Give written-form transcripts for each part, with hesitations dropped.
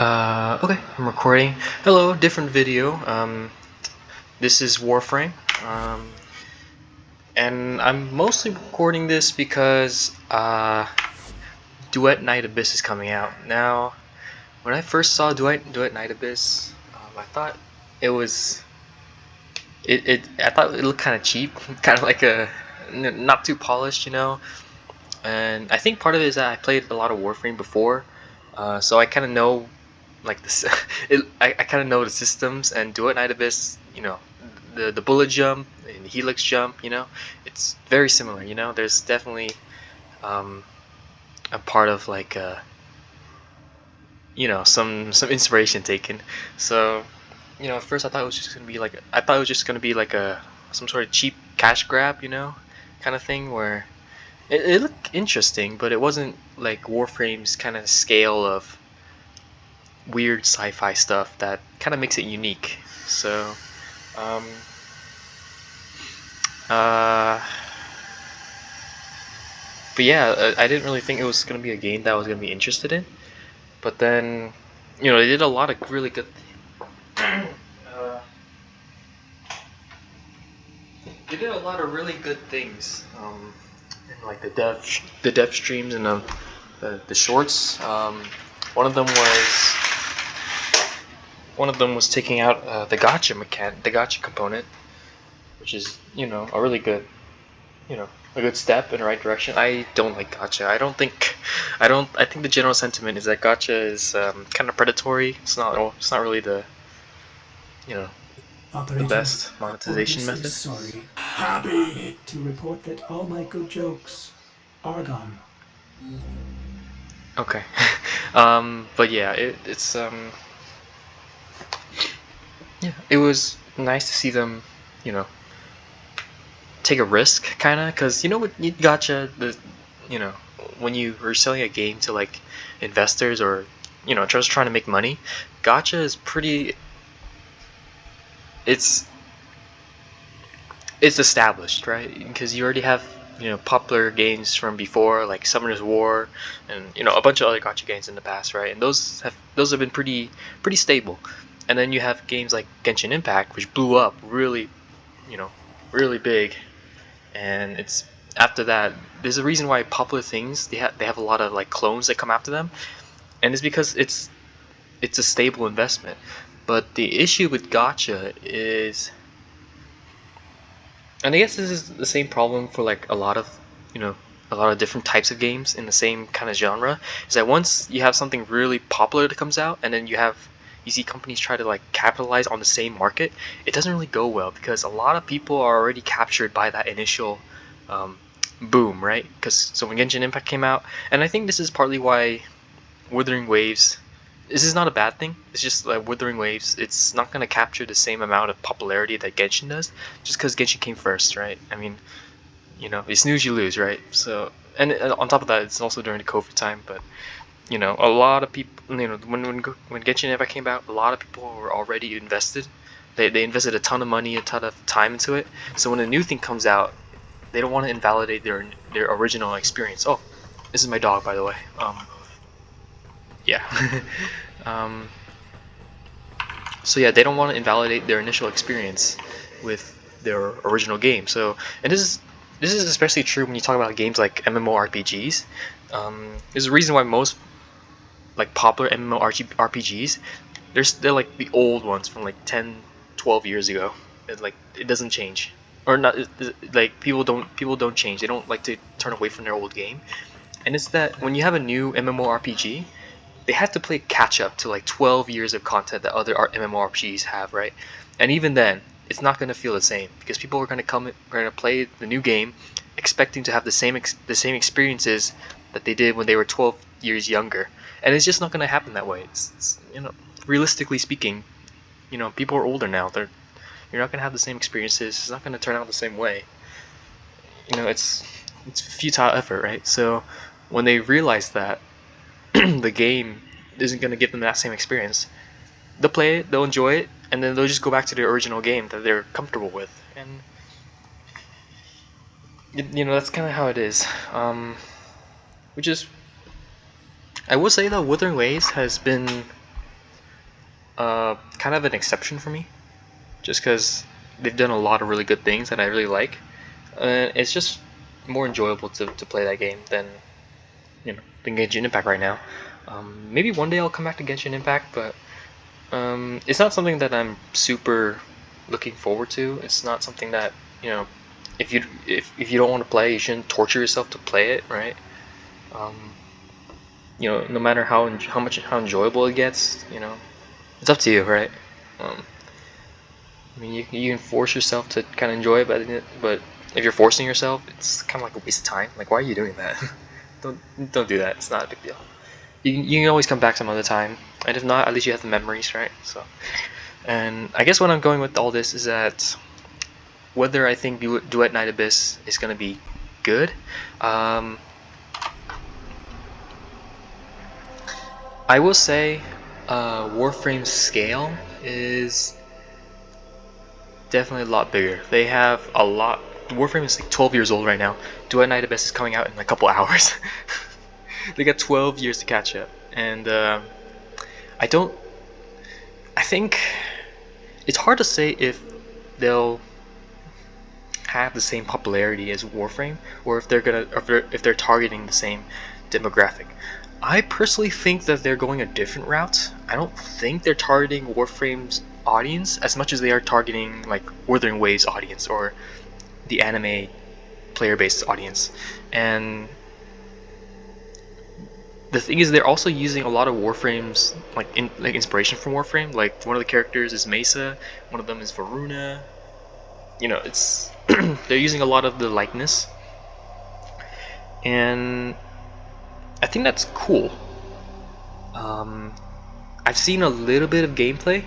Okay, I'm recording. Hello, different video. This is Warframe. And I'm mostly recording this because Duet Night Abyss is coming out. Now, when I first saw Duet Night Abyss, I thought it was I thought it looked kind of cheap, kind of like not too polished, you know. And I think part of it is that I played a lot of Warframe before, so I kind of know like this. I kind of know the systems, and Duet Night Abyss, the bullet jump and the helix jump, it's very similar. There's definitely um, a part of like some inspiration taken. So at first I thought it was just gonna be like a some sort of cheap cash grab, kind of thing where it looked interesting, but it wasn't like Warframe's kind of scale of weird sci-fi stuff that kind of makes it unique. So, um, uh, but yeah, I didn't really think it was gonna be a game that I was gonna be interested in. But then, they did a lot of really good. Uh, they did a lot of really good things. In like the dev streams and the shorts. One of them was taking out the gotcha component, which is a really good a good step in the right direction. I don't like gotcha. I think the general sentiment is that gotcha is kind of predatory. It's not really the you know the Operator, best monetization Orbis method. is sorry. Happy to report that all my good jokes are gone. Okay. But yeah, it was nice to see them, you know, take a risk, kind of, because what you gotcha you know, when you are selling a game to like investors or just trying to make money, gotcha is pretty. It's established, right? Because you already have popular games from before, like Summoner's War, and a bunch of other gotcha games in the past, right? And those have been pretty stable. And then you have games like Genshin Impact, which blew up really, you know, really big. And it's after that, there's a reason why popular things they have a lot of like clones that come after them, and it's because it's a stable investment. But the issue with gotcha is, and I guess this is the same problem for like you know, a lot of different types of games in the same kind of genre, is that once you have something really popular that comes out, and then you see companies try to like capitalize on the same market, it doesn't really go well because a lot of people are already captured by that initial um, boom, right? Because so when Genshin Impact came out, and I think this is partly why Wuthering Waves. This is not a bad thing. It's just like Wuthering Waves. It's not gonna capture the same amount of popularity that Genshin does, just because Genshin came first, right? I mean, you snooze, you lose, right? So, and on top of that, it's also during the COVID time. But a lot of people, when Genshin Impact came out, a lot of people were already invested. They invested a ton of money, a ton of time into it. So when a new thing comes out, they don't want to invalidate their original experience. Oh, this is my dog, by the way. Yeah. um, so yeah, they don't want to invalidate their initial experience with their original game. So, and this is especially true when you talk about games like MMORPGs. There's a reason why most like popular MMORPGs, they're like the old ones from like 10, 12 years ago. It doesn't change, or not. Like people don't change. They don't like to turn away from their old game. And it's that when you have a new MMORPG, they have to play catch up to like 12 years of content that other MMORPGs have, right? And even then, it's not going to feel the same because people are going to play the new game expecting to have the same experiences that they did when they were 12 years younger, and it's just not going to happen that way. It's realistically speaking, people are older now. You're not going to have the same experiences. It's not going to turn out the same way. It's futile effort, right? So when they realize that the game isn't going to give them that same experience, they'll play it, they'll enjoy it, and then they'll just go back to their original game that they're comfortable with. And that's kind of how it is. Which is, I will say though, Wuthering Waves has been kind of an exception for me, just because they've done a lot of really good things that I really like. It's just more enjoyable to play that game than than Genshin Impact right now. Maybe one day I'll come back to Genshin Impact, but it's not something that I'm super looking forward to. It's not something that if you don't want to play, you shouldn't torture yourself to play it, right? No matter how enjoyable it gets, it's up to you, right? I mean, you can force yourself to kind of enjoy it, but if you're forcing yourself, it's kind of like a waste of time. Like, why are you doing that? don't do that. It's not a big deal. You can always come back some other time, and if not, at least you have the memories, right? So, and I guess what I'm going with all this is that whether I think Duet Night Abyss is gonna be good, I will say Warframe's scale is definitely a lot bigger. They have a lot. Warframe is like 12 years old right now. Duet Night Abyss is coming out in a couple hours. They got 12 years to catch up, and I think it's hard to say if they'll have the same popularity as Warframe, or if they're targeting the same demographic. I personally think that they're going a different route. I don't think they're targeting Warframe's audience as much as they are targeting like Wuthering Waves audience or the anime player-based audience. And the thing is, they're also using a lot of Warframe's like inspiration from Warframe. Like one of the characters is Mesa, one of them is Varuna. It's they're using a lot of the likeness, and I think that's cool. I've seen a little bit of gameplay,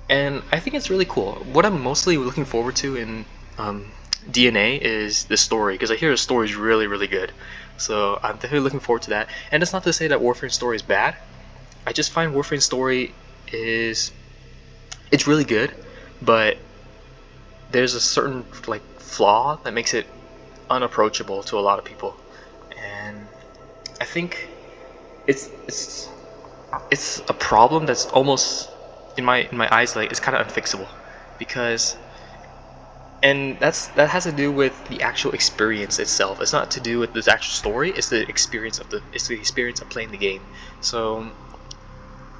and I think it's really cool. What I'm mostly looking forward to in DNA is the story, because I hear the story is really, really good. So I'm definitely looking forward to that. And it's not to say that Warframe's story is bad. I just find Warframe's story it's really good, but there's a certain like flaw that makes it unapproachable to a lot of people, and I think it's a problem that's almost in my eyes like it's kind of unfixable, because that has to do with the actual experience itself. It's not to do with this actual story. It's the experience of playing the game. So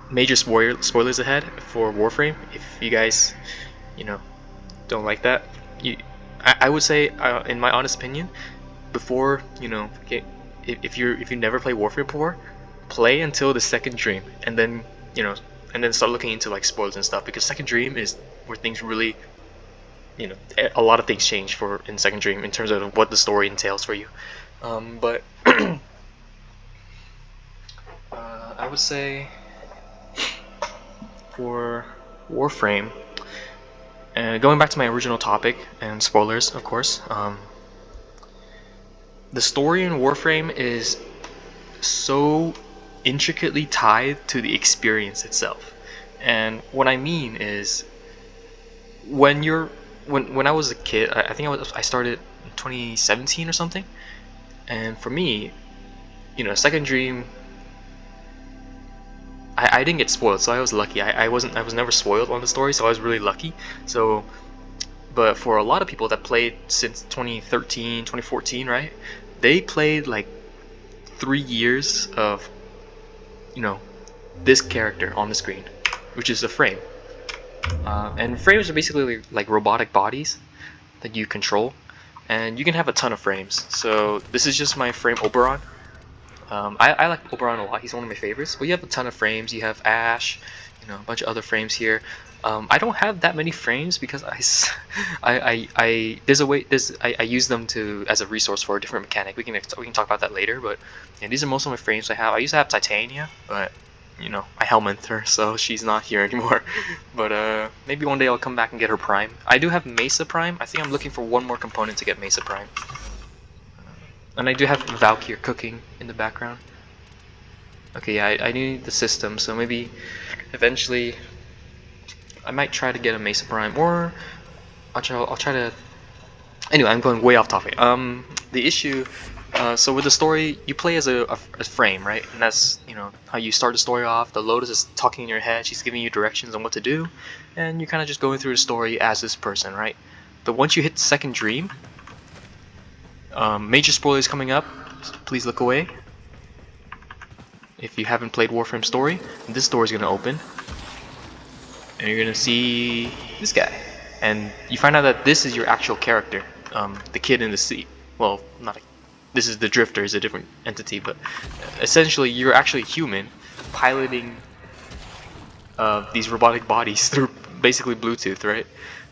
major spoilers ahead for Warframe. If you guys don't like that, I would say in my honest opinion, before if you never played Warframe before, play until the second dream, and then start looking into like spoilers and stuff, because second dream is where things really a lot of things change in second dream in terms of what the story entails for you. But I would say for Warframe, going back to my original topic and spoilers, of course, the story in Warframe is so intricately tied to the experience itself. And what I mean is, when I was a kid, I think I started in 2017 or something, and for me, Second Dream, I didn't get spoiled, so I was lucky. I was never spoiled on the story, so I was really lucky. So, but for a lot of people that played since 2013, 2014, right? They played like 3 years of, this character on the screen, which is a frame. And frames are basically like robotic bodies that you control, and you can have a ton of frames. So this is just my frame Oberon. I like Oberon a lot. He's one of my favorites. But you have a ton of frames. You have Ash, a bunch of other frames here. I don't have that many frames because I use them as a resource for a different mechanic. We can talk about that later. But these are most of my frames I have. I used to have Titania, but I helmeted her, so she's not here anymore. But maybe one day I'll come back and get her Prime. I do have Mesa Prime. I think I'm looking for one more component to get Mesa Prime. And I do have Valkyr cooking in the background. Okay, yeah, I need the system, so maybe eventually I might try to get a Mesa Prime, or I'll try to. Anyway, I'm going way off topic. The issue So with the story, you play as a frame, right? And that's, you know, how you start the story off. The Lotus is talking in your head. She's giving you directions on what to do, and you're kind of just going through the story as this person, right? But once you hit the second dream, major spoilers coming up. So please look away. If you haven't played Warframe story, this door is gonna open, and you're gonna see this guy, and you find out that this is your actual character, the kid in the seat. Well, not a, this is the Drifter, is a different entity, but essentially you're actually human piloting these robotic bodies through basically Bluetooth, right?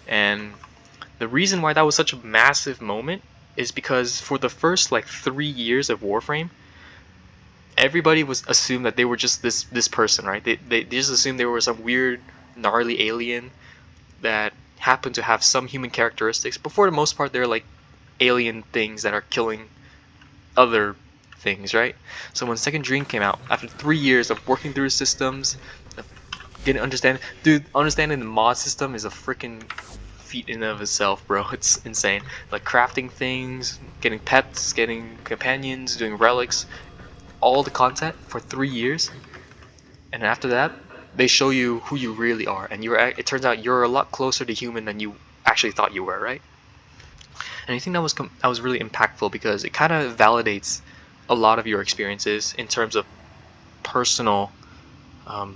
And the reason why that was such a massive moment is because for the first like 3 years of Warframe, everybody was assumed that they were just this person, right? They just assumed they were some weird gnarly alien that happened to have some human characteristics, but for the most part they're like alien things that are killing other things, right? So when Second Dream came out, after 3 years of working through systems, getting understanding the mod system is a freaking feat in and of itself, bro. It's insane. Like crafting things, getting pets, getting companions, doing relics, all the content for 3 years, and after that they show you who you really are, and it turns out you're a lot closer to human than you actually thought you were, right? And I think that was really impactful because it kind of validates a lot of your experiences in terms of personal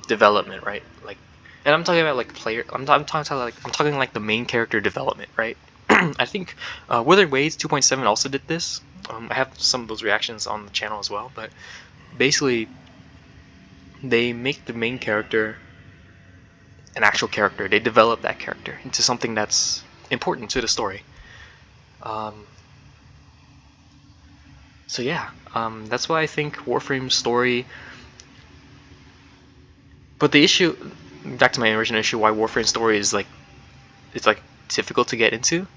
development, right? Like, and I'm talking about like player. I'm talking like the main character development, right? I think Withered Ways 2.7 also did this. I have some of those reactions on the channel as well, but basically they make the main character an actual character. They develop that character into something that's important to the story. So yeah, that's why I think Warframe's story. But the issue, back to my original issue, why Warframe's story is like, it's like difficult to get into.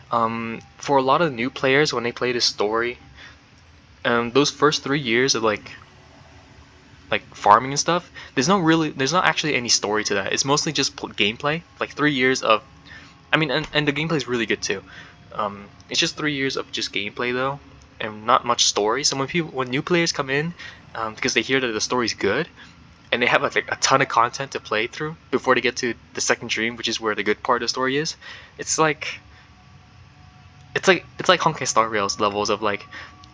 For a lot of new players, when they play this story, those first 3 years of like farming and stuff, there's not actually any story to that. It's mostly just gameplay. Like 3 years of, I mean, and the gameplay is really good too. It's just 3 years of just gameplay though, and not much story. So when new players come in, because they hear that the story's good, and they have like a ton of content to play through before they get to the second dream, which is where the good part of the story is. It's like Honkai Star Rail's levels of like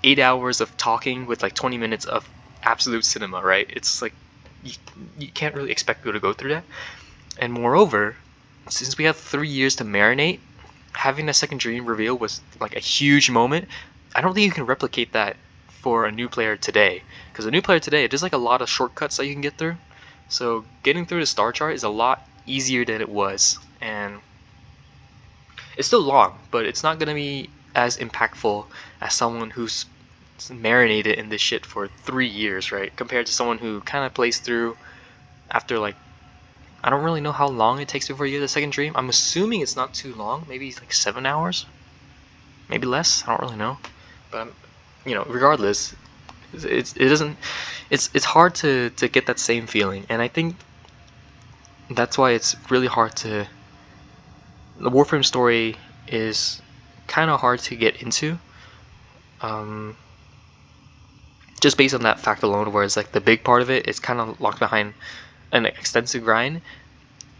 8 hours of talking with like 20 minutes of absolute cinema, right? It's like you can't really expect people to go through that. And moreover, since we have 3 years to marinate, having the second dream reveal was like a huge moment. I don't think you can replicate that for a new player today, because a new player today, there's like a lot of shortcuts that you can get through. So getting through the star chart is a lot easier than it was, and it's still long, but it's not gonna be as impactful as someone who's marinated in this shit for 3 years, right? Compared to someone who kind of plays through after like, I don't really know how long it takes before you get the second dream. I'm assuming it's not too long. Maybe it's like 7 hours, maybe less. I don't really know, but you know, regardless, it's hard to get that same feeling, and I think that's why it's really hard to. The Warframe story is kind of hard to get into. Just based on that fact alone, where it's like the big part of it is kind of locked behind an extensive grind,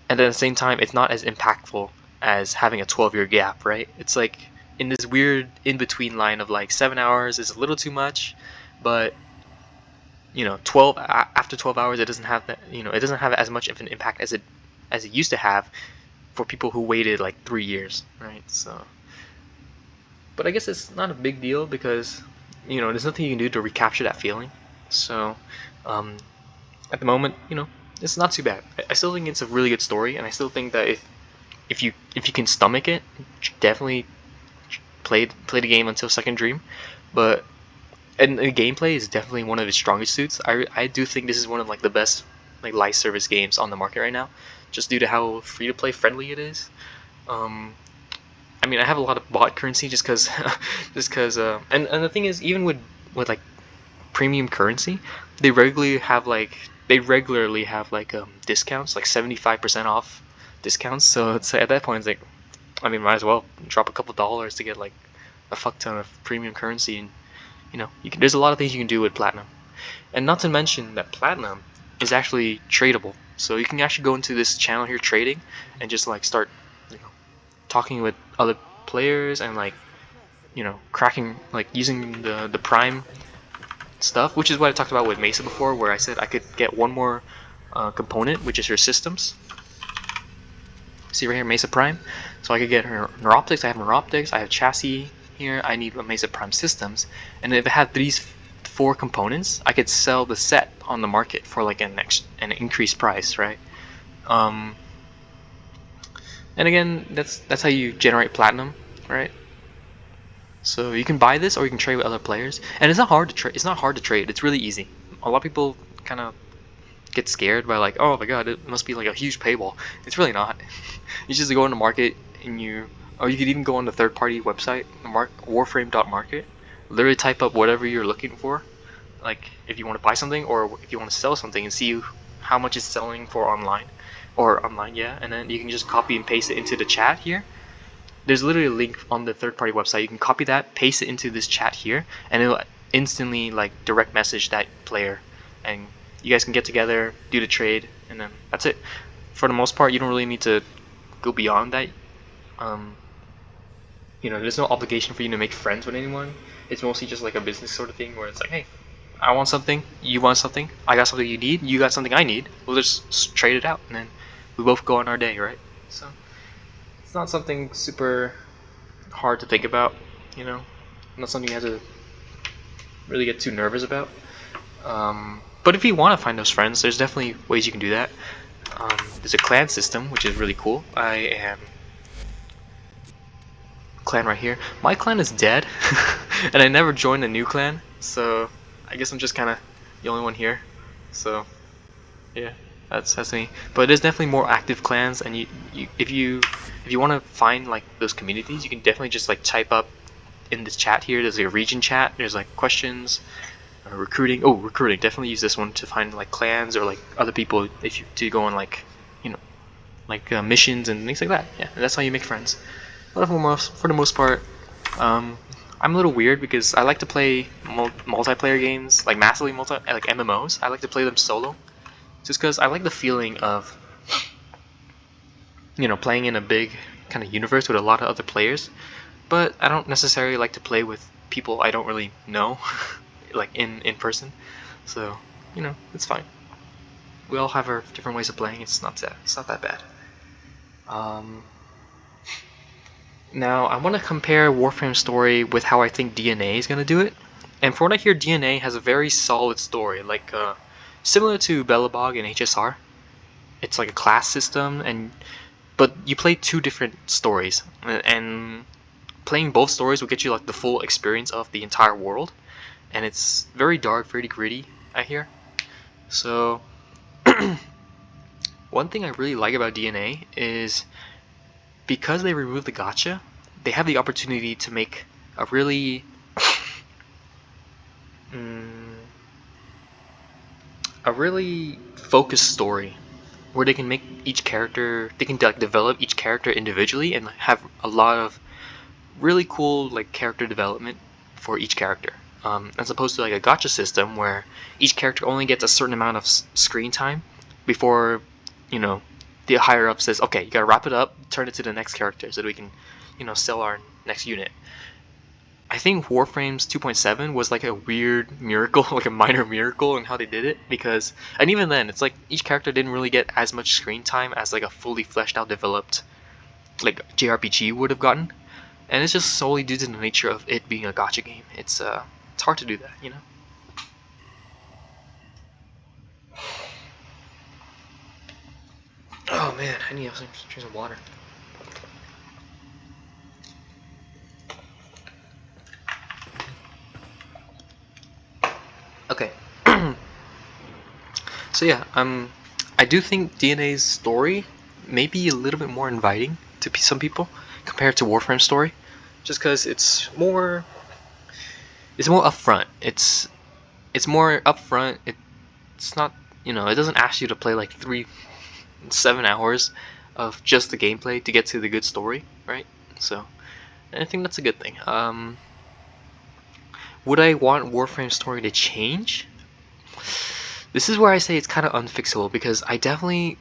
and at the same time it's not as impactful as having a 12-year gap, right? It's like in this weird in-between line of like 7 hours is a little too much, but you know, after 12 hours it doesn't have that, you know, it doesn't have as much of an impact as it used to have for people who waited like 3 years, right? So, but I guess it's not a big deal because, you know, there's nothing you can do to recapture that feeling. So at the moment, you know, it's not too bad. I still think it's a really good story, and I still think that if you can stomach it, definitely play the game until second dream. But and the gameplay is definitely one of its strongest suits. I do think this is one of like the best like live service games on the market right now, just due to how free to play friendly it is. I mean, I have a lot of bot currency just because and the thing is, even with like premium currency, they regularly have like discounts, like 75% off discounts. So it's at that point, it's like, I mean, might as well drop a couple dollars to get like a fuck ton of premium currency and there's a lot of things you can do with platinum, and not to mention that platinum is actually tradable. So you can actually go into this channel here, trading, and just like start, talking with other players and like, cracking, like using the prime stuff, which is what I talked about with Mesa before, where I said I could get one more component, which is her systems. See right here, Mesa Prime. So I could get her neuroptics. I have neuroptics. I have chassis here. I need a Mesa Prime systems, and if it had these 4 components, I could sell the set on the market for like an increased price, right? And again, that's how you generate platinum, right? So you can buy this, or you can trade with other players, and it's not hard to trade. It's not hard to trade. It's really easy. A lot of people kind of get scared by like, oh my god, it must be like a huge paywall. It's really not. You just go on the market, and or you could even go on the third-party website, Warframe.market. Literally type up whatever you're looking for, like if you want to buy something or if you want to sell something, and see how much it's selling for online, yeah, and then you can just copy and paste it into the chat here. There's literally a link on the third-party website. You can copy that, paste it into this chat here, and it'll instantly like direct message that player, and you guys can get together, do the trade, and then that's it. For the most part, you don't really need to go beyond that. There's no obligation for you to make friends with anyone. It's mostly just like a business sort of thing, where it's like, hey, I want something, you want something, I got something you need, you got something I need. We'll just trade it out, and then we both go on our day, right? So it's not something super hard to think about, not something you have to really get too nervous about. But if you want to find those friends, there's definitely ways you can do that. There's a clan system, which is really cool. I am clan right here. My clan is dead, and I never joined a new clan, so I guess I'm just kind of the only one here. So yeah, that's me. But there's definitely more active clans, and if you want to find like those communities, you can definitely just like type up in this chat here. There's a region chat. There's like questions, recruiting. Oh, recruiting. Definitely use this one to find like clans or like other people if you to go on like missions and things like that. Yeah, and that's how you make friends. But for the most part, I'm a little weird because I like to play multiplayer games, like massively like MMOs. I like to play them solo, just because I like the feeling of playing in a big kind of universe with a lot of other players. But I don't necessarily like to play with people I don't really know, like in person. So it's fine. We all have our different ways of playing. It's not that bad. Now I want to compare Warframe story with how I think DNA is gonna do it. And from what I hear, DNA has a very solid story, like similar to Belobog and HSR. It's like a class system, but you play 2 different stories, and playing both stories will get you like the full experience of the entire world. And it's very dark, very gritty, I hear. So one thing I really like about DNA is because they removed the gacha, they have the opportunity to make a really focused story where they can make each character, they can like develop each character individually and have a lot of really cool like character development for each character, as opposed to like a gacha system where each character only gets a certain amount of screen time before the higher up says, okay, you gotta wrap it up, turn it to the next character so that we can sell our next unit. I think Warframes 2.7 was like a weird miracle, like a minor miracle in how they did it, and even then it's like each character didn't really get as much screen time as like a fully fleshed out developed like JRPG would have gotten. And it's just solely due to the nature of it being a gacha game. It's hard to do that, Oh man, I need to have some drink some water. Okay. So yeah, I do think DNA's story may be a little bit more inviting to some people compared to Warframe's story, just because it's more upfront. It's more upfront. It's not it doesn't ask you to play like 7 hours of just the gameplay to get to the good story, right? So I think that's a good thing. Would I want Warframe's story to change? This is where I say it's kind of unfixable, because I definitely,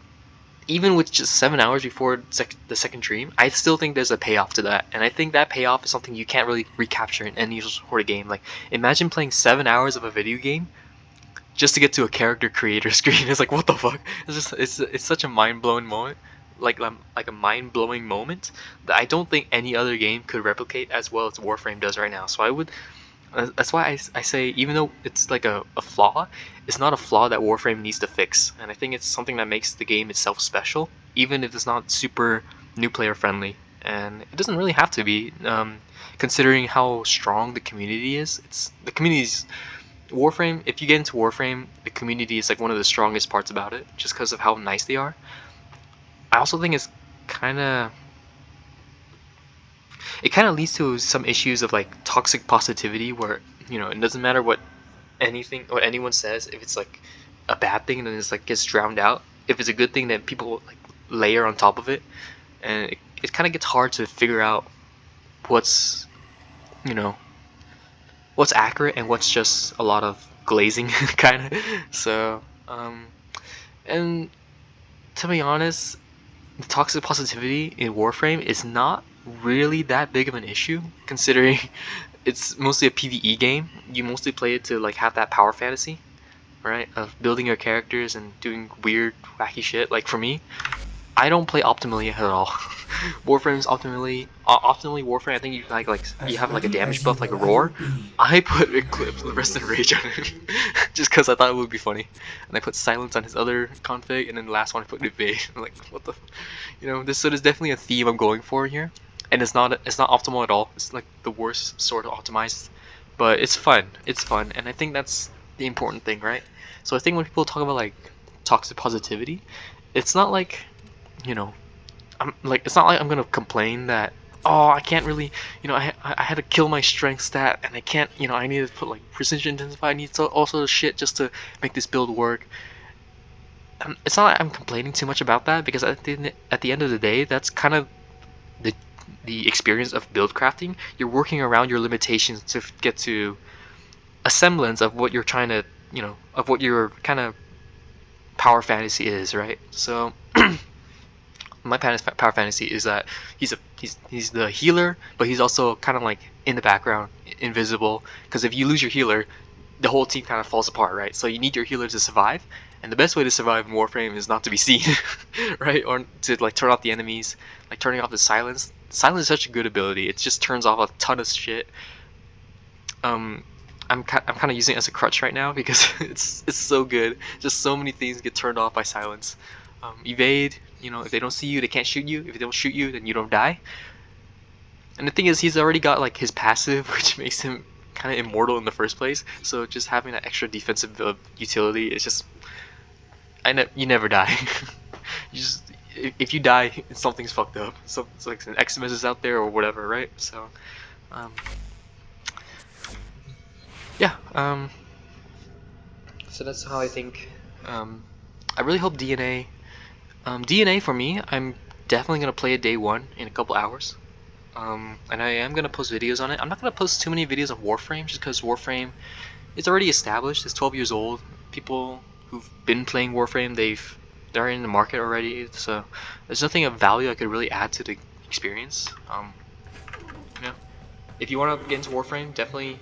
even with just 7 hours before the second dream, I still think there's a payoff to that, and I think that payoff is something you can't really recapture in any sort of game. Like, imagine playing 7 hours of a video game just to get to a character creator screen. It's like, what the fuck? It's such a mind-blowing moment, like a mind-blowing moment that I don't think any other game could replicate as well as Warframe does right now. So I would, that's why I say, even though it's like a flaw, it's not a flaw that Warframe needs to fix, and I think it's something that makes the game itself special, even if it's not super new player friendly. And it doesn't really have to be, considering how strong the community is. It's the community's Warframe. If you get into Warframe, the community is like one of the strongest parts about it, just because of how nice they are. I also think it's kind of, it kind of leads to some issues of like toxic positivity, where it doesn't matter what anyone says. If it's like a bad thing, then it's like gets drowned out. If it's a good thing, then people like layer on top of it, and it kind of gets hard to figure out what's you know what's accurate and what's just a lot of glazing kind of. So and to be honest, the toxic positivity in Warframe is not really that big of an issue, considering it's mostly a PvE game. You mostly play it to like have that power fantasy, right? Of building your characters and doing weird, wacky shit. Like for me, I don't play optimally at all. Warframe's optimally Warframe. I think you you have like a damage buff, like a roar. I put Eclipse the rest of rage on him, just because I thought it would be funny. And I put silence on his other config, and then the last one I put evade. I'm like, what the, there's definitely a theme I'm going for here, and it's not optimal at all. It's like the worst sort of optimized, but it's fun. It's fun, and I think that's the important thing, right? So I think when people talk about like toxic positivity, it's not like, it's not like I'm gonna complain that, oh, I can't really, I had to kill my strength stat, and I can't, I need to put like precision intensify, I need all sort of shit just to make this build work. It's not like I'm complaining too much about that, because at the end of the day, that's kind of the experience of build crafting. You're working around your limitations to get to a semblance of what you're trying to, of what your kind of power fantasy is, right? So my power fantasy is that he's the healer, but he's also kind of like in the background, invisible. Because if you lose your healer, the whole team kind of falls apart, right? So you need your healer to survive, and the best way to survive in Warframe is not to be seen, right? Or to like turn off the enemies, like turning off the silence. Silence is such a good ability. It just turns off a ton of shit. I'm kind of using it as a crutch right now, because it's so good. Just so many things get turned off by silence. Evade, if they don't see you, they can't shoot you. If they don't shoot you, then you don't die. And the thing is, he's already got like his passive, which makes him kind of immortal in the first place. So just having that extra defensive utility is just, you never die. You just, if you die, something's fucked up. So it's like an Xmas is out there or whatever, right? So, yeah. So that's how I think. I really hope DNA. DNA for me, I'm definitely gonna play it day one in a couple hours. And I am gonna post videos on it. I'm not gonna post too many videos of Warframe, just because Warframe is already established. It's 12 years old. People who've been playing Warframe, they're in the market already. So there's nothing of value I could really add to the experience. If you want to get into Warframe, definitely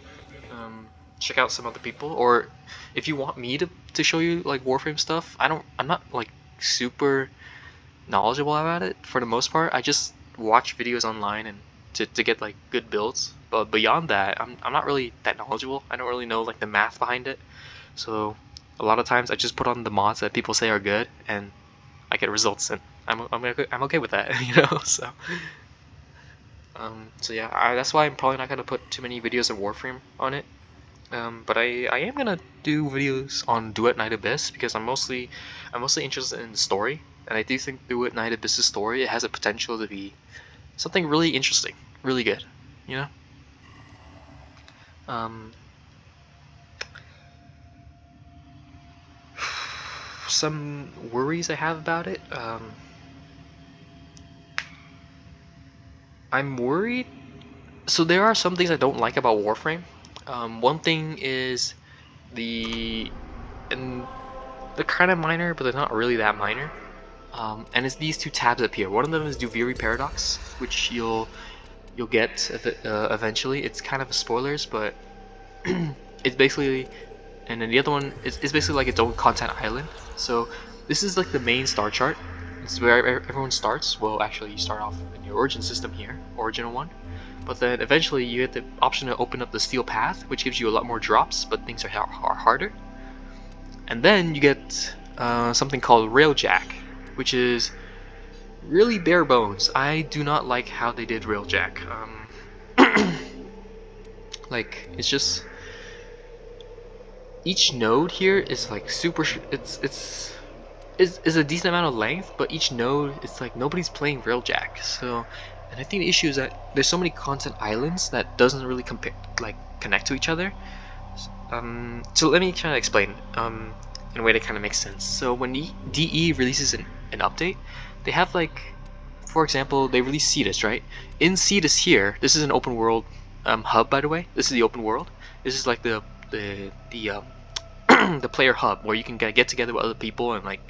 check out some other people. Or if you want me to show you like Warframe stuff, I'm not like super knowledgeable about it for the most part. I just watch videos online and to get like good builds, but beyond that, I'm not really that knowledgeable. I don't really know like the math behind it, so a lot of times I just put on the mods that people say are good, and I get results, and I'm okay with that. So yeah, that's why I'm probably not gonna put too many videos of Warframe on it. But I am gonna do videos on Duet Night Abyss, because I'm mostly interested in the story, and I do think Duet Night Abyss's story, it has a potential to be something really interesting, really good, Some worries I have about it. I'm worried. So there are some things I don't like about Warframe. One thing is the and they're kind of minor, but they're not really that minor. And it's these two tabs up here. One of them is Duviri Paradox, which you'll get eventually. It's kind of spoilers, but it's basically, and then the other one is basically like its own content island. So this is like the main star chart. This is where everyone starts. Well, actually, you start off in your origin system here, original one. But then eventually you get the option to open up the steel path, which gives you a lot more drops, but things are harder. And then you get something called Railjack, which is really bare bones. I do not like how they did Railjack. Like, it's just each node here is like super. It's a decent amount of length, but each node, it's like nobody's playing Railjack. So, and I think the issue is that there's so many content islands that doesn't really connect to each other. So let me try to explain in a way that kind of makes sense. So when DE releases an update, they have like, for example, they release Cetus, right? In Cetus here, this is an open world hub, by the way. This is the open world. This is like the the player hub where you can get together with other people and like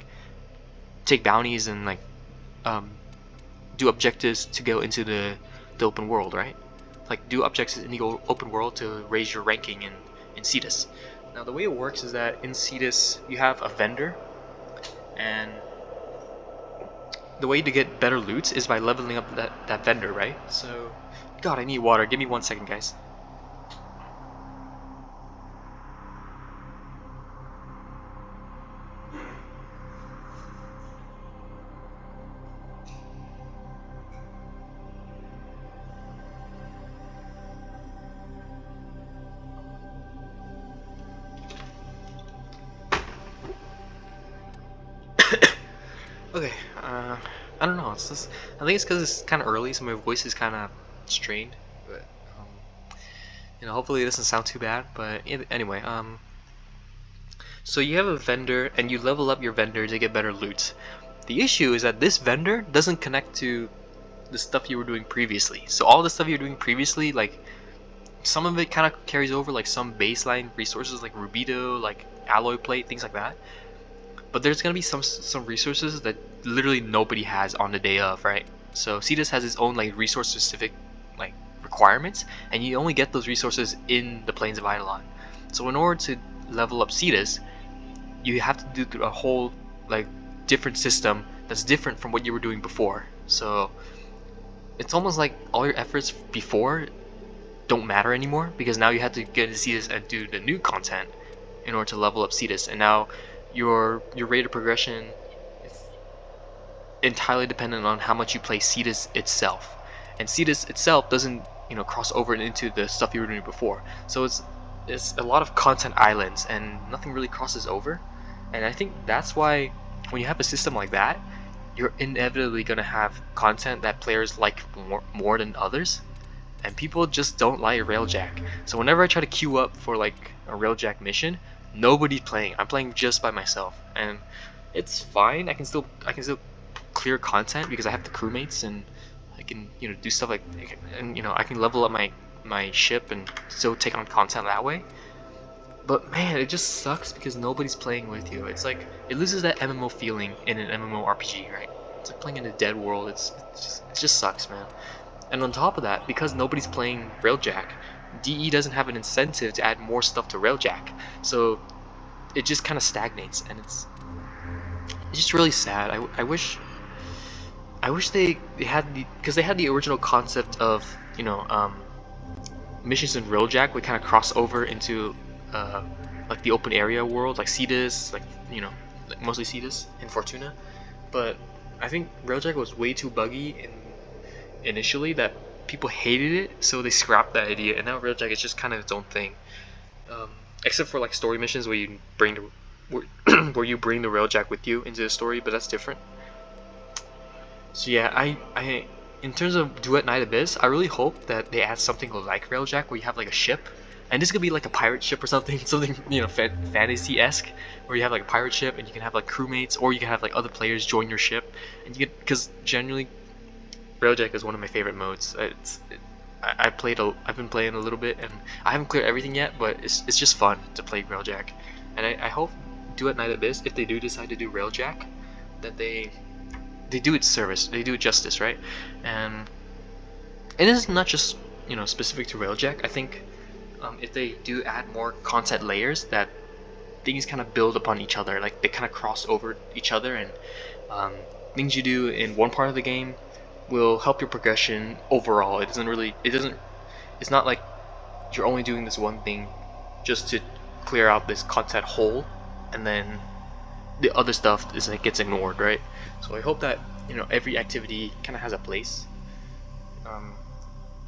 take bounties and like do objectives to go into the open world, right? Like do objectives in the open world to raise your ranking in Cetus. Now the way it works is that in Cetus you have a vendor, and the way to get better loot is by leveling up that vendor, right? So, God, I need water. Give me 1 second, guys. Okay, I don't know. It's just, I think it's because it's kind of early, so my voice is kind of strained. But hopefully it doesn't sound too bad. But anyway, so you have a vendor, and you level up your vendor to get better loot. The issue is that this vendor doesn't connect to the stuff you were doing previously. So all the stuff you were doing previously, like some of it kind of carries over, like some baseline resources, like rubido, like alloy plate, things like that. But there's gonna be some resources that literally nobody has on the day of, right? So Cetus has its own like resource specific like requirements, and you only get those resources in the plains of Eidolon. So in order to level up Cetus, you have to do a whole like different system that's different from what you were doing before. So it's almost like all your efforts before don't matter anymore, because now you have to get into Cetus and do the new content in order to level up Cetus, and now your rate of progression is entirely dependent on how much you play Cetus itself, and Cetus itself doesn't cross over into the stuff you were doing before. So it's a lot of content islands and nothing really crosses over, and I think that's why when you have a system like that, you're inevitably gonna have content that players like more than others, and people just don't like Railjack. So whenever I try to queue up for like a Railjack mission, nobody's playing. I'm playing just by myself, and it's fine. I can still clear content because I have the crewmates, and I can do stuff like, and I can level up my ship and still take on content that way. But man, it just sucks because nobody's playing with you. It's like it loses that MMO feeling in an MMORPG, right? It's like playing in a dead world. It just sucks, man. And on top of that, because nobody's playing Railjack, DE doesn't have an incentive to add more stuff to Railjack, so it just kind of stagnates, and it's just really sad. I wish they had because they had the original concept of missions in Railjack would kind of cross over into like the open area world, like Cetus, like like mostly Cetus and Fortuna, but I think Railjack was way too buggy initially that people hated it, so they scrapped that idea, and now Railjack is just kind of its own thing. Except for like story missions where you bring where you bring the Railjack with you into the story, but that's different. So yeah, I in terms of Duet Night Abyss, I really hope that they add something like Railjack where you have like a ship, and this could be like a pirate ship or something, something fantasy-esque, where you have like a pirate ship and you can have like crewmates, or you can have like other players join your ship, and you get, because generally Railjack is one of my favorite modes. I've been playing a little bit, and I haven't cleared everything yet, but it's just fun to play Railjack, and I hope Duet Night Abyss, if they do decide to do Railjack, that they do it service, they do it justice, right? And it is not just, you know, specific to Railjack. I think if they do add more content layers, that things kind of build upon each other, like they kind of cross over each other, and um, things you do in one part of the game will help your progression overall. It's not like you're only doing this one thing just to clear out this content hole, and then the other stuff is like gets ignored, right? So I hope that, you know, every activity kind of has a place, um,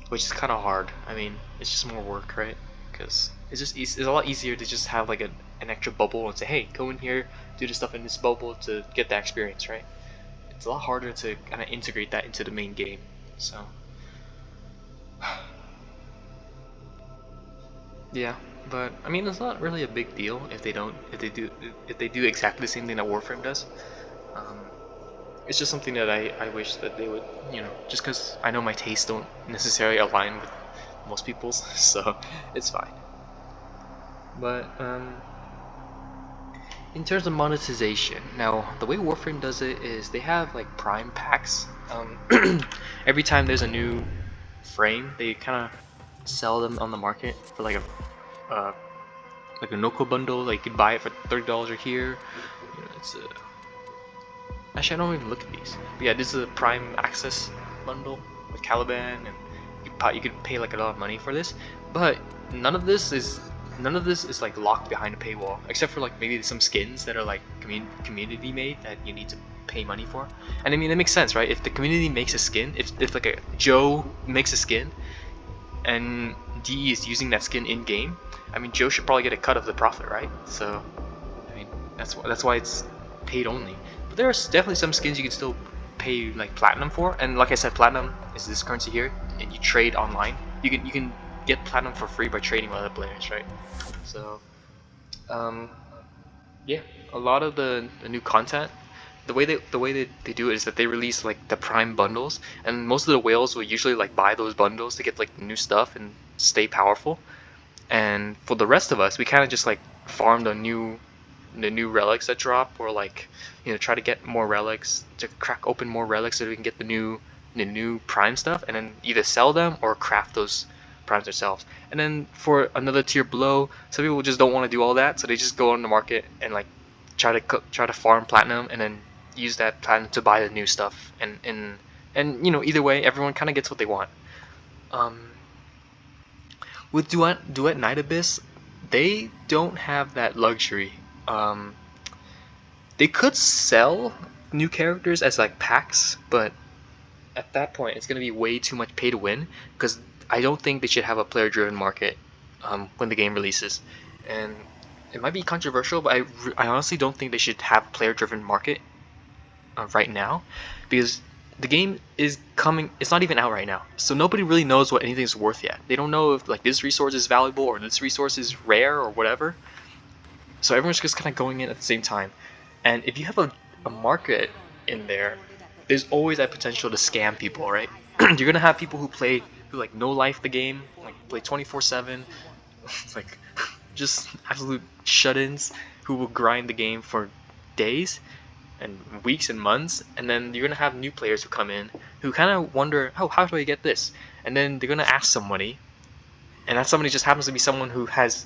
which is kind of hard. I mean, it's just more work, right? Because it's a lot easier to just have like an extra bubble and say, hey, go in here, do the stuff in this bubble to get the experience, right? It's a lot harder to kind of integrate that into the main game. So yeah, but I mean, it's not really a big deal if they do exactly the same thing that Warframe does. Um, it's just something that I wish that they would, you know, just because I know my tastes don't necessarily align with most people's, so it's fine. But in terms of monetization, now the way Warframe does it is they have like Prime packs. Every time there's a new frame, they kind of sell them on the market for like a Noco bundle. Like you could buy it for $30 or here. You know, it's actually, I don't even look at these. But yeah, this is a Prime Access bundle with Caliban, and you could pay like a lot of money for this. But none of this is like locked behind a paywall, except for like maybe some skins that are like community made that you need to pay money for. And I mean, it makes sense, right? If the community makes a skin, if like a Joe makes a skin, and DE is using that skin in game, I mean, Joe should probably get a cut of the profit, right? So, I mean, that's why it's paid only. But there's definitely some skins you can still pay like platinum for, and like I said, platinum is this currency here, and you trade online. You can get platinum for free by trading with other players, right? So, yeah, a lot of the new content, the way they do it is that they release like the Prime bundles, and most of the whales will usually like buy those bundles to get like new stuff and stay powerful. And for the rest of us, we kind of just like farm the new relics that drop, or like, you know, try to get more relics, to crack open more relics so we can get the new Prime stuff, and then either sell them or craft those primes themselves. And then for another tier below, some people just don't want to do all that, so they just go on the market and like try to farm platinum, and then use that platinum to buy the new stuff. And you know, either way, everyone kind of gets what they want. Um, with Duet Night Abyss, they don't have that luxury. Um, they could sell new characters as like packs, but at that point it's going to be way too much pay to win, because I don't think they should have a player-driven market when the game releases. And it might be controversial, but I honestly don't think they should have a player-driven market right now, because the game is coming. It's not even out right now, so nobody really knows what anything's worth yet. They don't know if like this resource is valuable or this resource is rare or whatever. So everyone's just kind of going in at the same time. And if you have a market in there, there's always that potential to scam people, right? You're gonna have people who like no life the game, like play 24/7, like just absolute shut-ins, who will grind the game for days and weeks and months. And then you're gonna have new players who come in who kind of wonder, oh, how do I get this? And then they're gonna ask somebody, and that somebody just happens to be someone who has,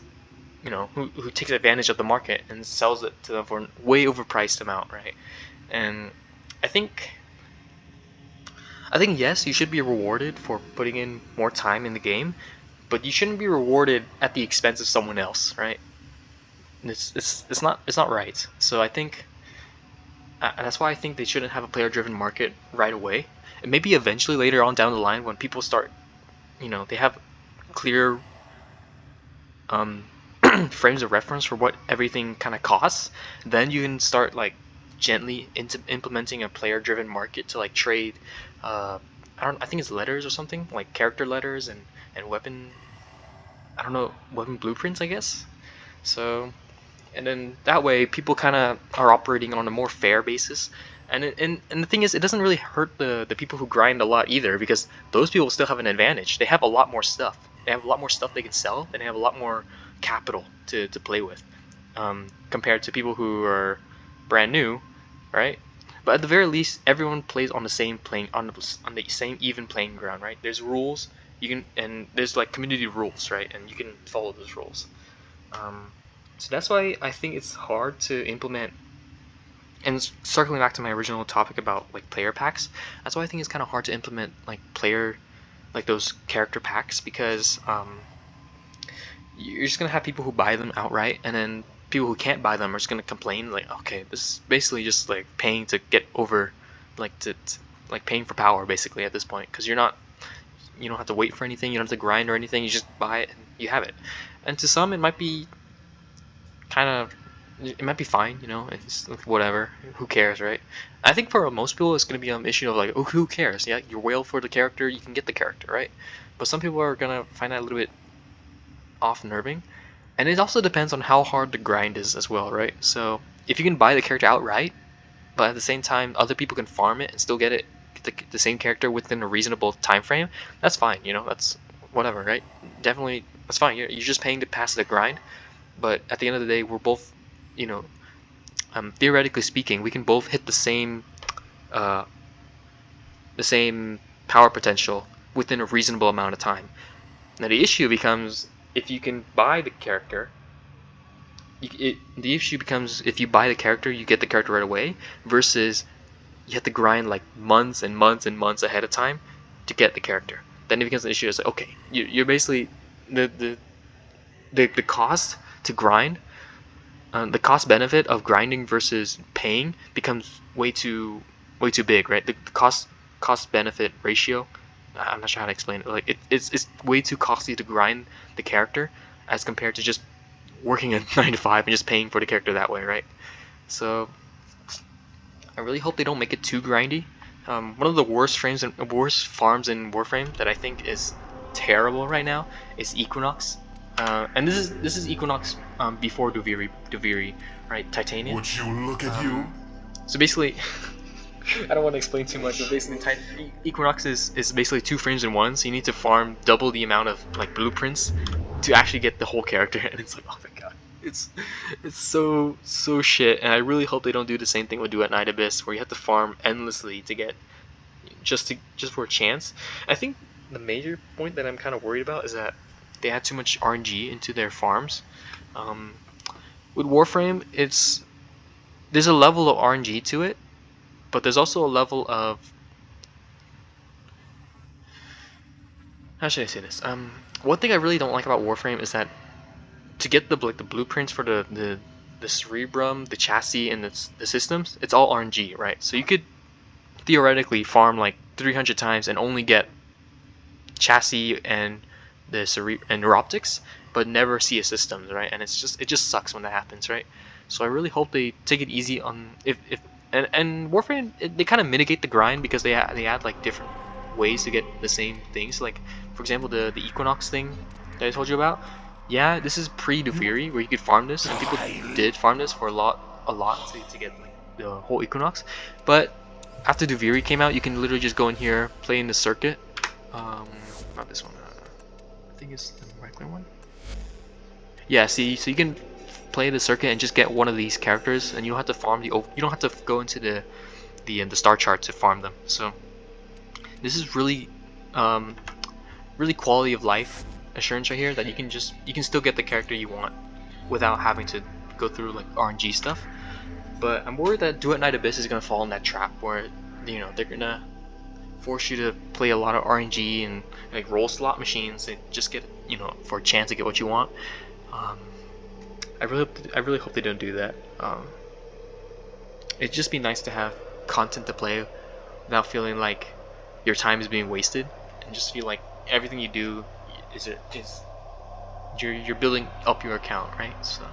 you know, who takes advantage of the market and sells it to them for a way overpriced amount, right? And I think yes, you should be rewarded for putting in more time in the game, but you shouldn't be rewarded at the expense of someone else, right? It's not right. So I think that's why I think they shouldn't have a player-driven market right away. And maybe eventually later on down the line, when people start, you know, they have clear frames of reference for what everything kind of costs, then you can start like gently implementing a player-driven market to like trade. I think it's letters or something, like character letters and weapon. I don't know, weapon blueprints, I guess. So and then that way people kind of are operating on a more fair basis. And the thing is, it doesn't really hurt the people who grind a lot either, because those people still have an advantage. They have a lot more stuff. They have a lot more stuff they can sell, and they have a lot more capital to play with, compared to people who are brand new, right? But at the very least, everyone plays on the same on the same even playing ground, right? There's rules you can, and there's like community rules, right? And you can follow those rules. So that's why I think it's hard to implement. And circling back to my original topic about like player packs, that's why I think it's kind of hard to implement like those character packs, because you're just gonna have people who buy them outright, and then people who can't buy them are just gonna complain like, okay, this is basically just like paying to get over, like like paying for power basically at this point, because you don't have to wait for anything, you don't have to grind or anything, you just buy it and you have it. And to some it might be fine, it's like, whatever, who cares, right? I think for most people it's going to be an issue of like, oh, who cares? Yeah, you wail for the character, you can get the character, right? But some people are going to find that a little bit off-nerving, and it also depends on how hard the grind is as well, right? So if you can buy the character outright, but at the same time other people can farm it and still get the same character within a reasonable time frame, that's fine, that's whatever, right? Definitely, that's fine. You're just paying to pass the grind. But at the end of the day, we're both, theoretically speaking, we can both hit the same power potential within a reasonable amount of time. Now the issue becomes if you can buy the character. The issue becomes if you buy the character, you get the character right away, versus you have to grind like months and months and months ahead of time to get the character. Then it becomes an issue. It's like, okay, you're basically the cost to grind, the cost benefit of grinding versus paying becomes way too big, right? The cost benefit ratio, I'm not sure how to explain it. Like it's way too costly to grind the character as compared to just working a 9 to 5 and just paying for the character that way, right? So I really hope they don't make it too grindy. One of the worst farms in Warframe that I think is terrible right now is Equinox. And this is Equinox before Duviri, right? Titanium. Would you look at you? So basically, I don't want to explain too much, but basically Equinox is basically 2 frames in 1, so you need to farm double the amount of like blueprints to actually get the whole character, and it's like, oh my god, it's so shit. And I really hope they don't do the same thing with Duet Night Abyss, where you have to farm endlessly to get just for a chance. I think the major point that I'm kind of worried about is that they add too much RNG into their farms. With Warframe, there's a level of RNG to it, but there's also a level of, how should I say this? One thing I really don't like about Warframe is that to get the blueprints for the cerebrum, the chassis, and the systems, it's all RNG, right? So you could theoretically farm like 300 times and only get chassis and the neuroptics, but never see a systems, right? And it just sucks when that happens, right? So I really hope they take it easy on and Warframe, they kind of mitigate the grind because they add like different ways to get the same things. Like for example, the Equinox thing that I told you about. Yeah, this is pre-Duviri where you could farm this, and people did farm this for a lot to get like the whole Equinox. But after Duviri came out, you can literally just go in here, play in the circuit. Not this one. I think it's the regular one. Yeah, see, so you can play the circuit and just get one of these characters, and you don't have to farm you don't have to go into the star chart to farm them. So this is really really quality of life assurance right here, that you can still get the character you want without having to go through like RNG stuff. But I'm worried that Duet Night Abyss is gonna fall in that trap where they're gonna force you to play a lot of RNG and like roll slot machines to just get for a chance to get what you want. I really hope they don't do that. It'd just be nice to have content to play without feeling like your time is being wasted, and just feel like everything you do is you're building up your account, right? So,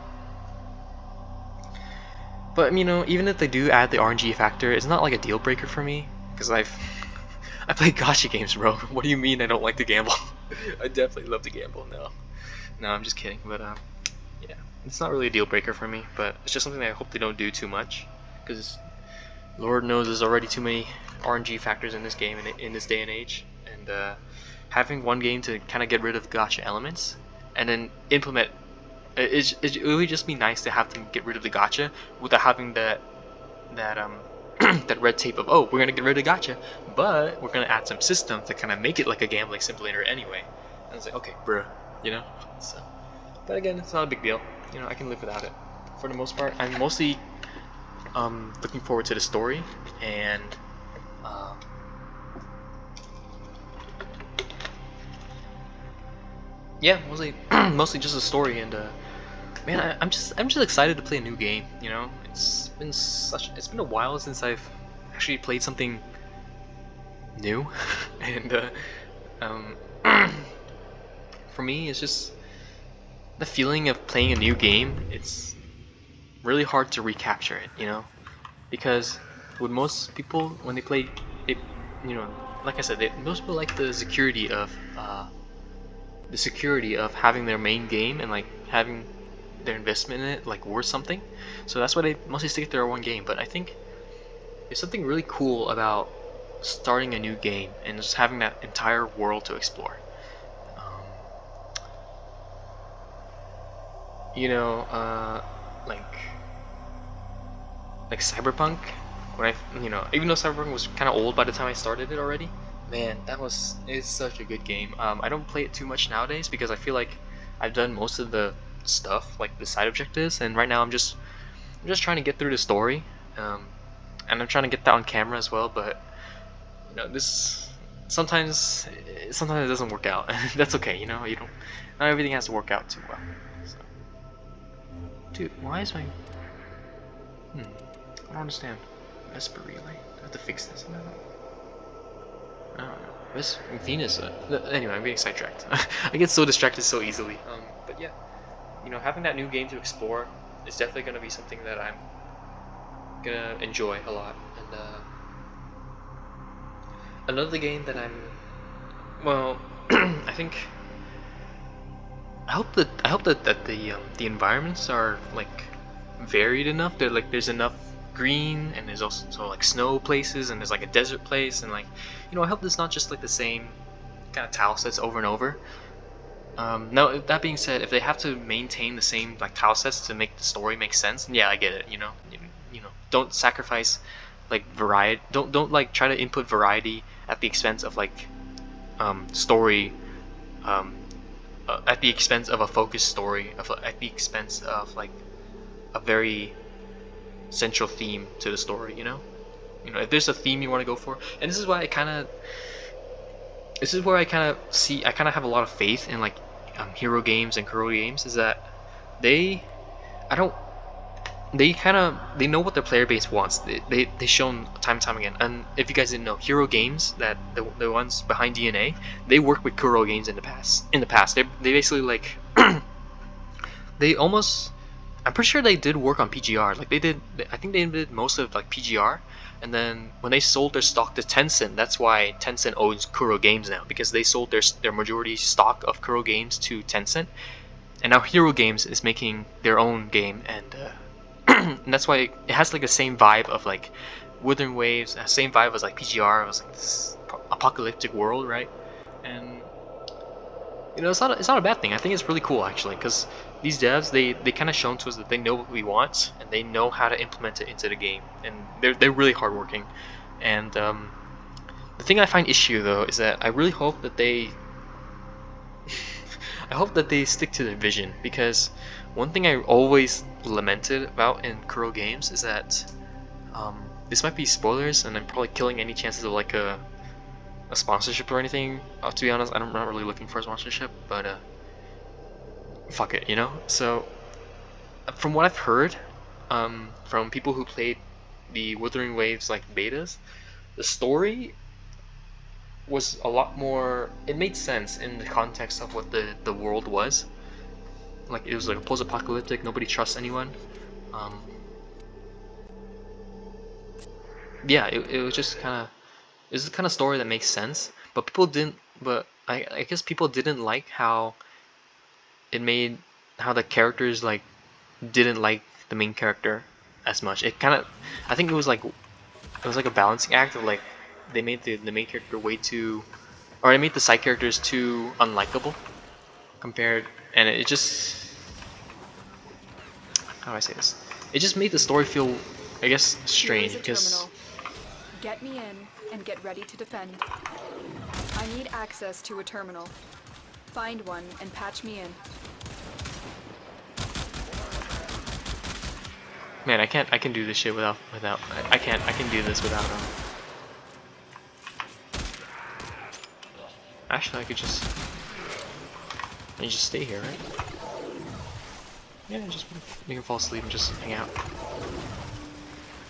but even if they do add the RNG factor, it's not like a deal breaker for me, because I play gacha games, bro. What do you mean I don't like to gamble? I definitely love to gamble. No, I'm just kidding. But yeah. It's not really a deal breaker for me, but it's just something that I hope they don't do too much, because Lord knows there's already too many RNG factors in this game in this day and age, and having one game to kind of get rid of gacha elements and then implement it would just be nice to have them get rid of the gacha without having that that red tape of, oh, we're gonna get rid of gacha, but we're gonna add some systems to kind of make it like a gambling simulator anyway. And I was like, okay, bruh, you know. So, but again, it's not a big deal. You know, I can live without it. For the most part, I'm mostly looking forward to the story and yeah, mostly mostly just the story and man, I'm just excited to play a new game. You know, it's been a while since I've actually played something new, and um, for me, it's just the feeling of playing a new game. It's really hard to recapture it, you know, because with most people when they play it, you know, like I said, most people like the security of having their main game and like having their investment in it like worth something. So that's why they mostly stick to their one game. But I think there's something really cool about starting a new game and just having that entire world to explore. Um, you know, like Cyberpunk. When you know, even though Cyberpunk was kind of old by the time I started it already, man, it's such a good game. I don't play it too much nowadays because I feel like I've done most of the stuff, like the side objectives, and right now I'm just trying to get through the story, and I'm trying to get that on camera as well. But you know, this sometimes it doesn't work out. That's okay, you know. You don't Not everything has to work out too well. So. Dude, why is my I don't understand. Vesper relay. I have to fix this. I don't know. This Venus. Anyway, I'm getting sidetracked. I get so distracted so easily. But yeah, you know, having that new game to explore is definitely going to be something that I'm gonna enjoy a lot. And another game that well, I think I hope that the environments are like varied enough. That like there's enough green and there's also like snow places and there's like a desert place and like, you know, I hope it's not just like the same kind of tile sets over and over. Now that being said, if they have to maintain the same like tile sets to make the story make sense, yeah, I get it. You know, you know, don't sacrifice like variety. Don't like try to input variety at the expense of like story, um, at the expense of a focused story, at the expense of like a very central theme to the story. You know, if there's a theme you want to go for, and this is why this is where I kind of have a lot of faith in like hero games and Kuro games, is that they I don't they know what their player base wants. They shown time and time again. And if you guys didn't know, hero games, that the ones behind DNA, they worked with Kuro games in the past. They basically like they almost, I'm pretty sure they did work on PGR. Like I think they did most of like PGR. And then when they sold their stock to Tencent, that's why Tencent owns Kuro Games now, because they sold their majority stock of Kuro Games to Tencent, and now Hero Games is making their own game, and and that's why it has like the same vibe of like Wuthering Waves, same vibe as like PGR. It was like this apocalyptic world, right? And you know, it's not a bad thing. I think it's really cool actually, because these devs, they kind of shown to us that they know what we want and they know how to implement it into the game, and they're really hardworking. And the thing I find issue though is that I really hope that they I hope that they stick to their vision, because one thing I always lamented about in Kuro games is that this might be spoilers, and I'm probably killing any chances of like a sponsorship or anything. To be honest, I'm not really looking for a sponsorship, but fuck it, you know. So from what I've heard, from people who played the Wuthering Waves like betas, the story was a lot more. It made sense in the context of what the world was. Like it was like post-apocalyptic. Nobody trusts anyone. Um, yeah, it was just kind of, it's the kind of story that makes sense. But people didn't. But I guess people didn't like how it made, how the characters like didn't like the main character as much. It kind of, I think it was like a balancing act of like they made the main character way too, or they made the side characters too unlikable compared, and it just, how do I say this? It just made the story feel, I guess, strange because. Get me in and get ready to defend. I need access to a terminal. Find one and patch me in. Man, I can do this shit without I can do this without Actually, I just stay here, right? Yeah, just you can fall asleep and just hang out.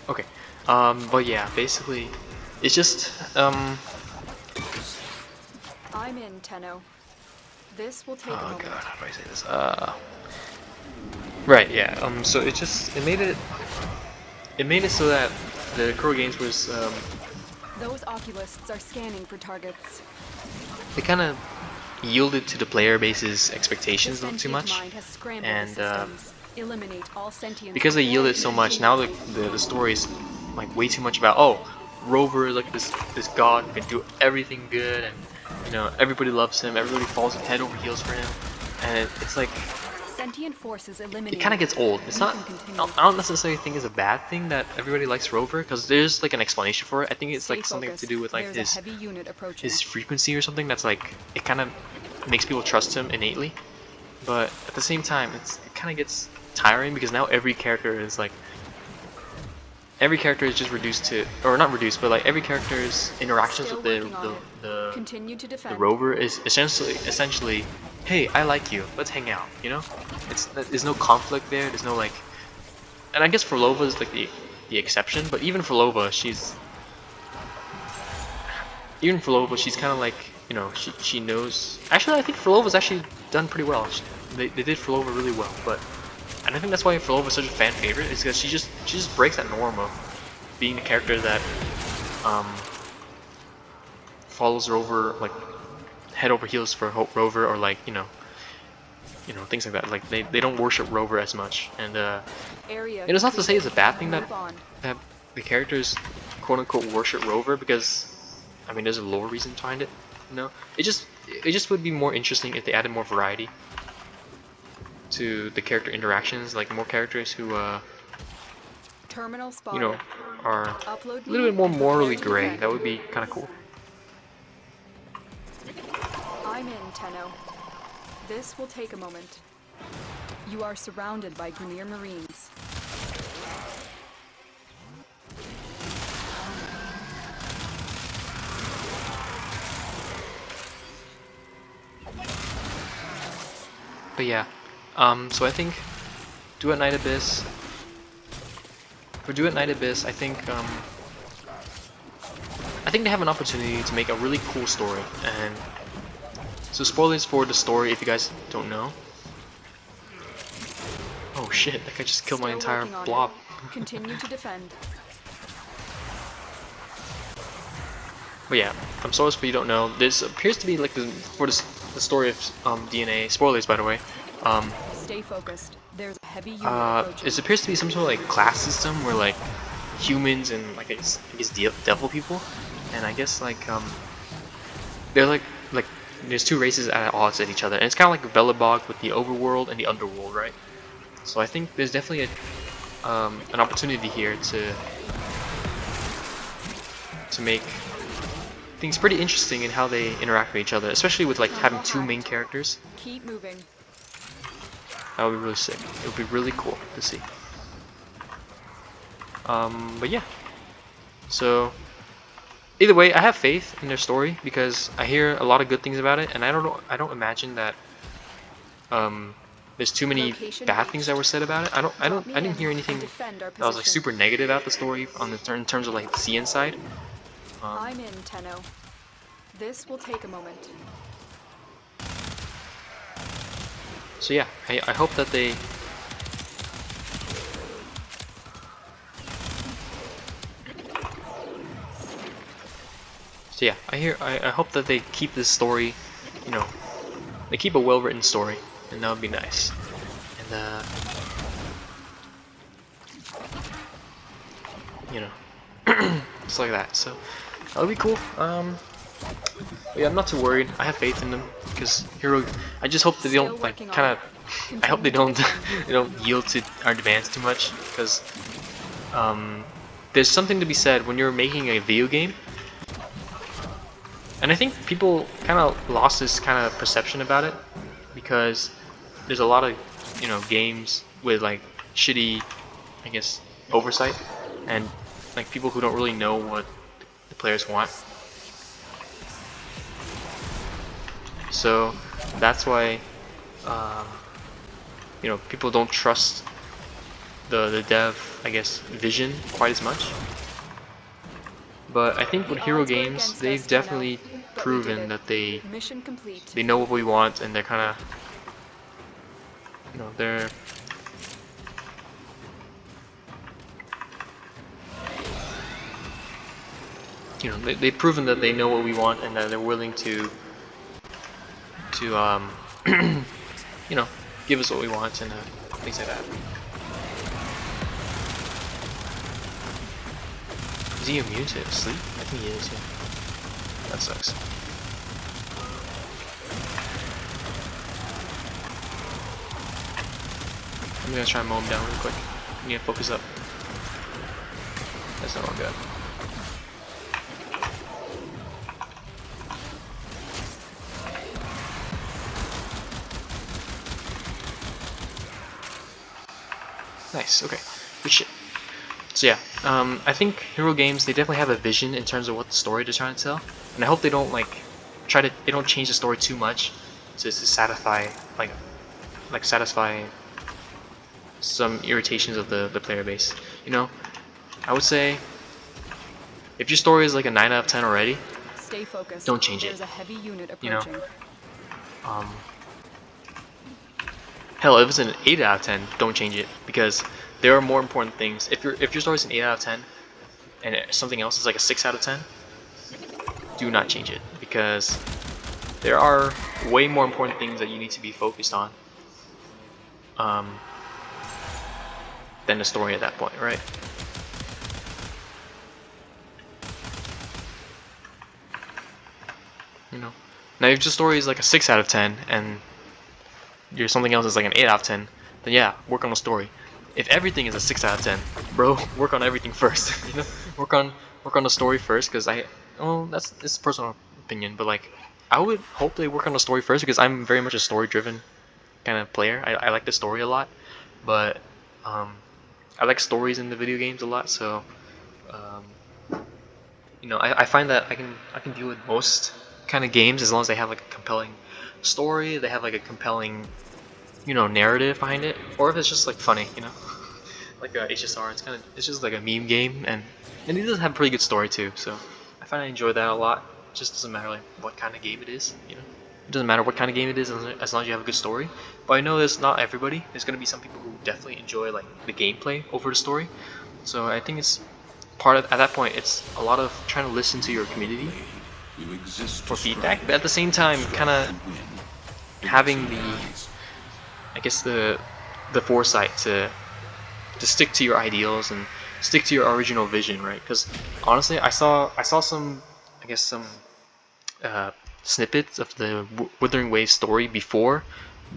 Okay. But yeah, basically it's just I'm in, Tenno. This will take a moment. God, how do I say this? Right, yeah. So it made it so that the Kuro Games was Those oculists are scanning for targets. they kind of yielded to the player base's expectations a little too much, and because they yielded so much, now the story is like way too much about, oh, Rover is like this god who can do everything good, and you know everybody loves him, everybody falls head over heels for him, and it's like sentient forces eliminated. It kind of gets old. It's not. I don't necessarily think it's a bad thing that everybody likes Rover, because there's like an explanation for it. I think it's like something to do with like his frequency or something. That's like it kind of makes people trust him innately. But at the same time, it kind of gets tiring because now every character is just reduced to, or not reduced, but like every character's interactions with the Rover is essentially, hey, I like you, let's hang out, you know? There's no conflict there, there's no like, and I guess Frolova is like the exception, but even Frolova, she's kind of like, you know, she knows, actually I think Frolova's actually done pretty well. They did Frolova really well, and I think that's why Frolova is such a fan favorite, is because she just breaks that norm of being the character that follows Rover like head over heels for Rover, or like you know things like that. Like they don't worship Rover as much, and it's not to say it's a bad thing that the characters quote unquote worship Rover, because I mean there's a lore reason behind it. You know, it just would be more interesting if they added more variety to the character interactions, like more characters who you know are a little bit more morally gray. That would be kind of cool. I'm in, Tenno. This will take a moment. You are surrounded by Grineer Marines. But yeah, so I think Duet Night Abyss. For Duet Night Abyss, I think they have an opportunity to make a really cool story. And so spoilers for the story if you guys don't know. Oh shit! That guy just killed my entire blob. Continue to defend. But yeah, spoilers for you don't know. This appears to be like the story of DNA. Spoilers, by the way. Stay focused. There's a heavy unit approaching. It appears to be some sort of like class system where like humans and like I guess devil people, and I guess like they're like there's two races at odds at each other, and it's kind of like Velibog with the overworld and the underworld, right? So I think there's definitely an opportunity here to make things pretty interesting in how they interact with each other, especially with like having two main characters. Keep moving. That would be really sick. It would be really cool to see. But yeah. So either way, I have faith in their story because I hear a lot of good things about it, and I don't imagine that there's too many bad things that were said about it. I didn't hear anything that was like super negative about the story in terms of like the CN side. I'm in, Tenno. This will take a moment. So yeah, I hope that they I hope that they keep this story, you know, they keep a well-written story, and that would be nice. And you know, just like that. So that'll be cool. Yeah, I'm not too worried. I have faith in them because Hero. I just hope that they don't like kind of. I hope they don't they don't yield to our demands too much because there's something to be said when you're making a video game. And I think people kind of lost this kind of perception about it because there's a lot of, you know, games with like shitty, I guess, oversight and like people who don't really know what the players want. So that's why, you know, people don't trust the dev, I guess, vision quite as much. But I think with Hero Games, they've definitely proven that they know what we want, and they're kind of, you know, they've proven that they know what we want and that they're willing to you know, give us what we want and things like that. Is he immune to sleep? I think he is, yeah. That sucks. I'm gonna try and mow him down real quick. I need to focus up. That's not all good. Nice, okay. Good shit. So yeah, I think Hero Games, they definitely have a vision in terms of what the story they're trying to tell, and I hope they don't like they don't change the story too much to satisfy satisfy some irritations of the player base. You know, I would say if your story is like a 9 out of 10 already, stay focused. Don't change it. There's a heavy unit You know, approaching. hell, if it's an 8 out of 10, don't change it because there are more important things. If your story is an 8 out of 10 and something else is like a 6 out of 10, do not change it because there are way more important things that you need to be focused on than the story at that point, right? You know, now if your story is like a 6 out of 10 and your something else is like an 8 out of 10, then yeah, work on the story. If everything is a 6 out of 10, bro, work on everything first. You know, work on the story first, because it's a personal opinion, but like I would hope they work on the story first because I'm very much a story-driven kind of player. I like the story a lot, but I like stories in the video games a lot. So you know, I find that I can deal with most kind of games as long as they have like a compelling story, they have like a compelling, you know, narrative behind it, or if it's just like funny, you know, like HSR. It's just like a meme game, and it does have a pretty good story too. So I find I enjoy that a lot. It just doesn't matter like what kind of game it is, you know. It doesn't matter what kind of game it is as long as you have a good story. But I know there's not everybody. There's gonna be some people who definitely enjoy like the gameplay over the story. So I think it's at that point it's a lot of trying to listen to your community for feedback, but at the same time kind of having I guess the foresight to stick to your ideals and stick to your original vision, right? Because honestly, I saw some, I guess some snippets of the Wuthering Waves story before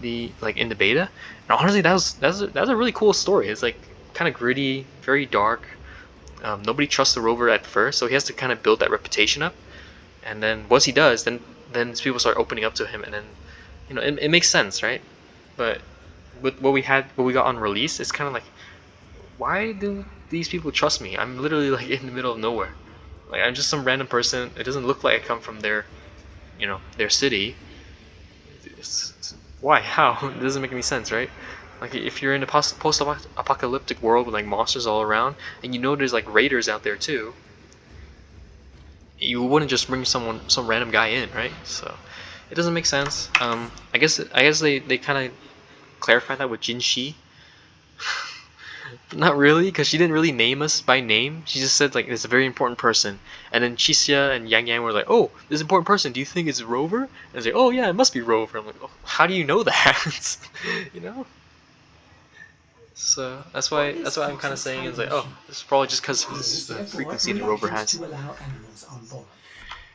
in the beta, and honestly, that's a really cool story. It's like kind of gritty, very dark. Nobody trusts the rover at first, so he has to kind of build that reputation up, and then once he does, then people start opening up to him, and then, you know, it makes sense, right? But with what we got on release, it's kind of like, why do these people trust me? I'm literally like in the middle of nowhere. Like I'm just some random person. It doesn't look like I come from their city. Why? How? It doesn't make any sense, right? Like if you're in a post-apocalyptic world with like monsters all around, and you know there's like raiders out there too, you wouldn't just bring some random guy in, right? So it doesn't make sense. I guess they kind of clarified that with Jin Shi. Not really, because she didn't really name us by name. She just said like it's a very important person, and then Chixia and Yang Yang were like, "Oh, this important person. Do you think it's Rover?" And I was like, "Oh yeah, it must be Rover." I'm like, "Oh, how do you know that?" You know. So that's For why this I'm kind of saying is like, oh, consultation, this is probably just because it is the therefore frequency that Rover reluctant has. to allow animals on board.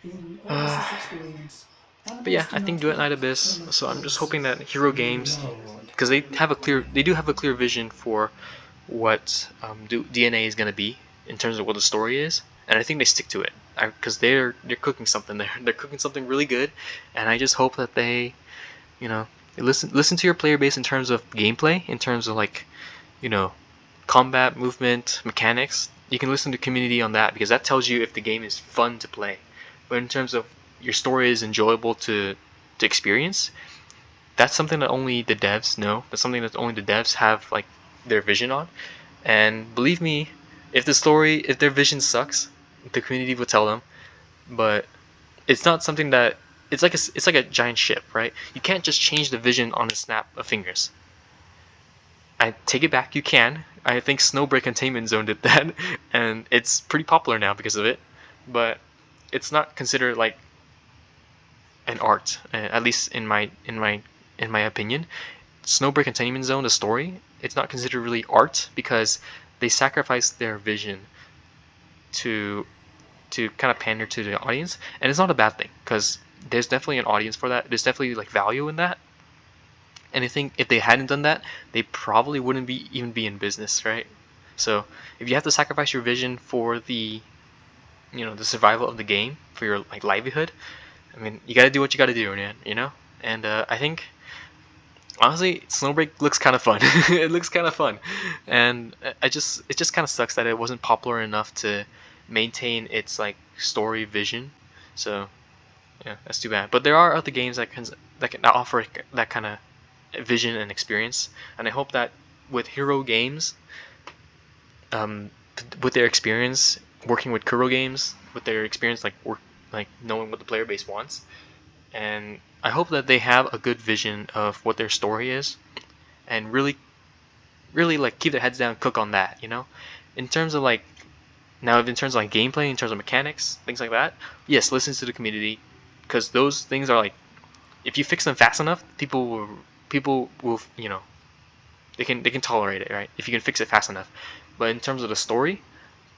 In Orbis's experience, But animals yeah, do I think not Duet Night help Abyss. determine So I'm just course. hoping that Hero You Games, Lord. because they do have a clear vision for what DNA is gonna be in terms of what the story is, and I think they stick to it. Because they're cooking something there. They're cooking something really good, and I just hope that they, you know, they listen to your player base in terms of gameplay, in terms of like, you know, combat, movement, mechanics. You can listen to community on that because that tells you if the game is fun to play. But in terms of your story is enjoyable to experience, that's something that only the devs know. That's something that only the devs have like their vision on. And believe me, if their vision sucks, the community will tell them. But it's not something that it's like a giant ship, right? You can't just change the vision on a snap of fingers. I take it back, you can. I think Snowbreak Containment Zone did that, and it's pretty popular now because of it. But it's not considered like an art, at least in my opinion. Snowbreak Containment Zone, the story, it's not considered really art because they sacrifice their vision to kind of pander to the audience, and it's not a bad thing because there's definitely an audience for that. There's definitely like value in that, and I think if they hadn't done that, they probably wouldn't be even be in business, right? So if you have to sacrifice your vision for the the survival of the game for your like livelihood, I mean you got to do what you got to do, man. And I think honestly, Snowbreak looks kind of fun. It looks kind of fun, and it just kind of sucks that it wasn't popular enough to maintain its like story vision. So yeah, that's too bad. But there are other games that offer that kind of vision and experience, and I hope that with Hero Games, um, with their experience working with Kuro Games, with their experience like knowing what the player base wants, and I hope that they have a good vision of what their story is, and really like keep their heads down, and cook on that. In terms of like in terms of like gameplay, in terms of mechanics, things like that. Yes, listen to the community, because those things are like if you fix them fast enough, people will they can tolerate it, right? If you can fix it fast enough. But in terms of the story,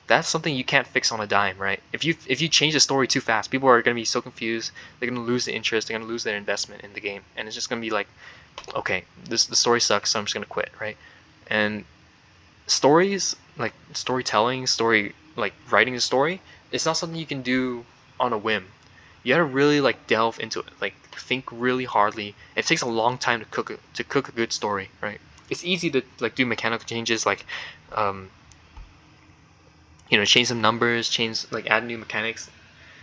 that's something you can't fix on a dime, right? If you change the story too fast, people are gonna be so confused. They're gonna lose the interest. They're gonna lose their investment in the game, and it's just gonna be like, okay, the story sucks, so I'm just gonna quit, right? And stories like storytelling, story like writing a story, it's not something you can do on a whim. You gotta really like delve into it, like think really hardly. It takes a long time to cook a good story, right? It's easy to like do mechanical changes, like um, change some numbers, change like add new mechanics.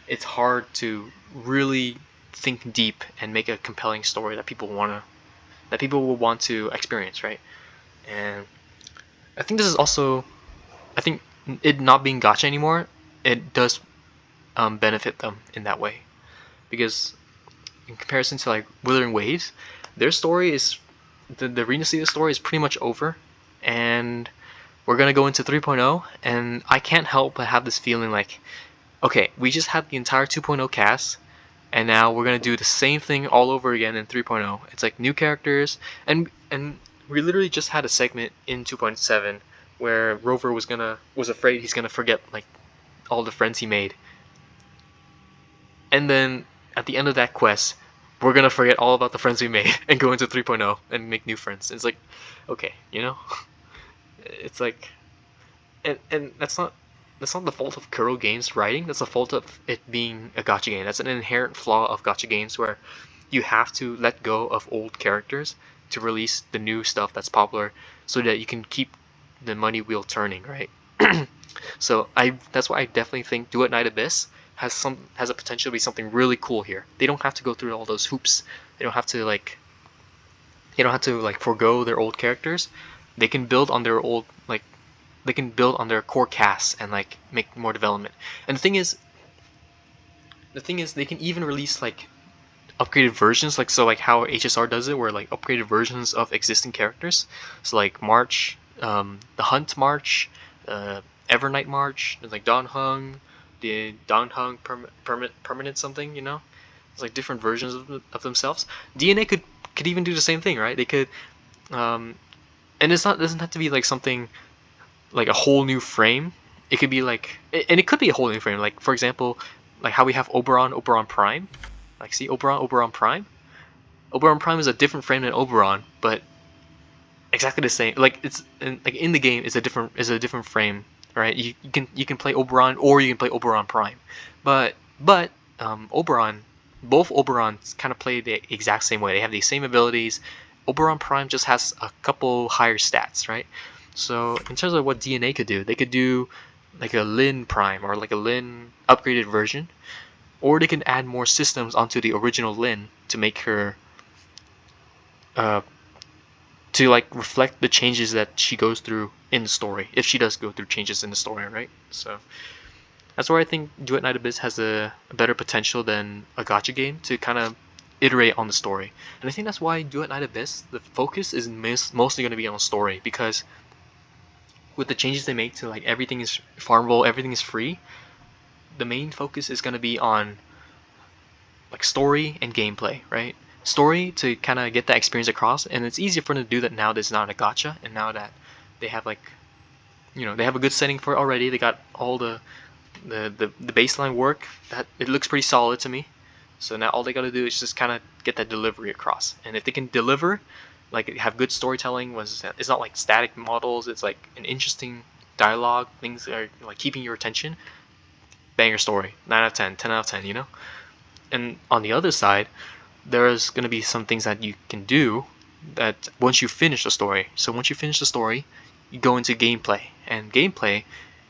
It's hard to really think deep and make a compelling story that people will want to experience, right? And I think this is also I think it not being gacha anymore, it does benefit them in that way, because in comparison to like Wuthering Waves, their story is the Arena Season story is pretty much over, and we're gonna go into 3.0, and I can't help but have this feeling like, okay, we just had the entire 2.0 cast, and now we're gonna do the same thing all over again in 3.0. It's like new characters, and we literally just had a segment in 2.7 where Rover was afraid he's gonna forget like all the friends he made, and then at the end of that quest, we're gonna forget all about the friends we made and go into 3.0 and make new friends. It's like, okay, it's like, and that's not the fault of Kuro Games writing. That's the fault of it being a gacha game. That's an inherent flaw of gacha games where you have to let go of old characters to release the new stuff that's popular, so that you can keep the money wheel turning, right? So that's why I definitely think Duet Night Abyss has a potential to be something really cool here. They don't have to go through all those hoops. They don't have to like forego their old characters. They can build on their old like they can build on their core cast and like make more development. And the thing is they can even release like upgraded versions, like so like how HSR does it, where like upgraded versions of existing characters. So like March, the Hunt March, Evernight March, there's like Don Hung, the Don Hung permanent something, It's like different versions of themselves. DNA could even do the same thing, right? They could, um, and it's not doesn't have to be like something like a whole new frame. It could be like, and it could be a whole new frame. Like for example, like how we have Oberon Prime. Like see Oberon Prime. Oberon Prime is a different frame than Oberon, but exactly the same. Like it's like in the game is a different frame, right? You can play Oberon or you can play Oberon Prime, but Oberon, both Oberons kind of play the exact same way. They have the same abilities. Oberon Prime just has a couple higher stats, right? So in terms of what DNA could do, they could do like a Lin Prime or like a Lin upgraded version, or they can add more systems onto the original Lin to make her to like reflect the changes that she goes through in the story, if she does go through changes in the story, right? So that's where I think Duet Night Abyss has a better potential than a gacha game to kind of iterate on the story. And I think that's why Duet Night Abyss, the focus is mostly going to be on the story, because with the changes they make to like everything is farmable, everything is free, the main focus is going to be on like story and gameplay, right? Story to kind of get that experience across, and it's easier for them to do that now that it's not a gacha, and now that they have like, you know, they have a good setting for it already. They got all the baseline work that it looks pretty solid to me. So now all they gotta do is just kind of get that delivery across, and if they can deliver, like have good storytelling, it's not like static models, it's like an interesting dialogue, things that are like keeping your attention. Banger story, 9 out of 10, 10 out of 10, you know. And on the other side, there's going to be some things that you can do that once you finish the story. So once you finish the story, you go into gameplay, and gameplay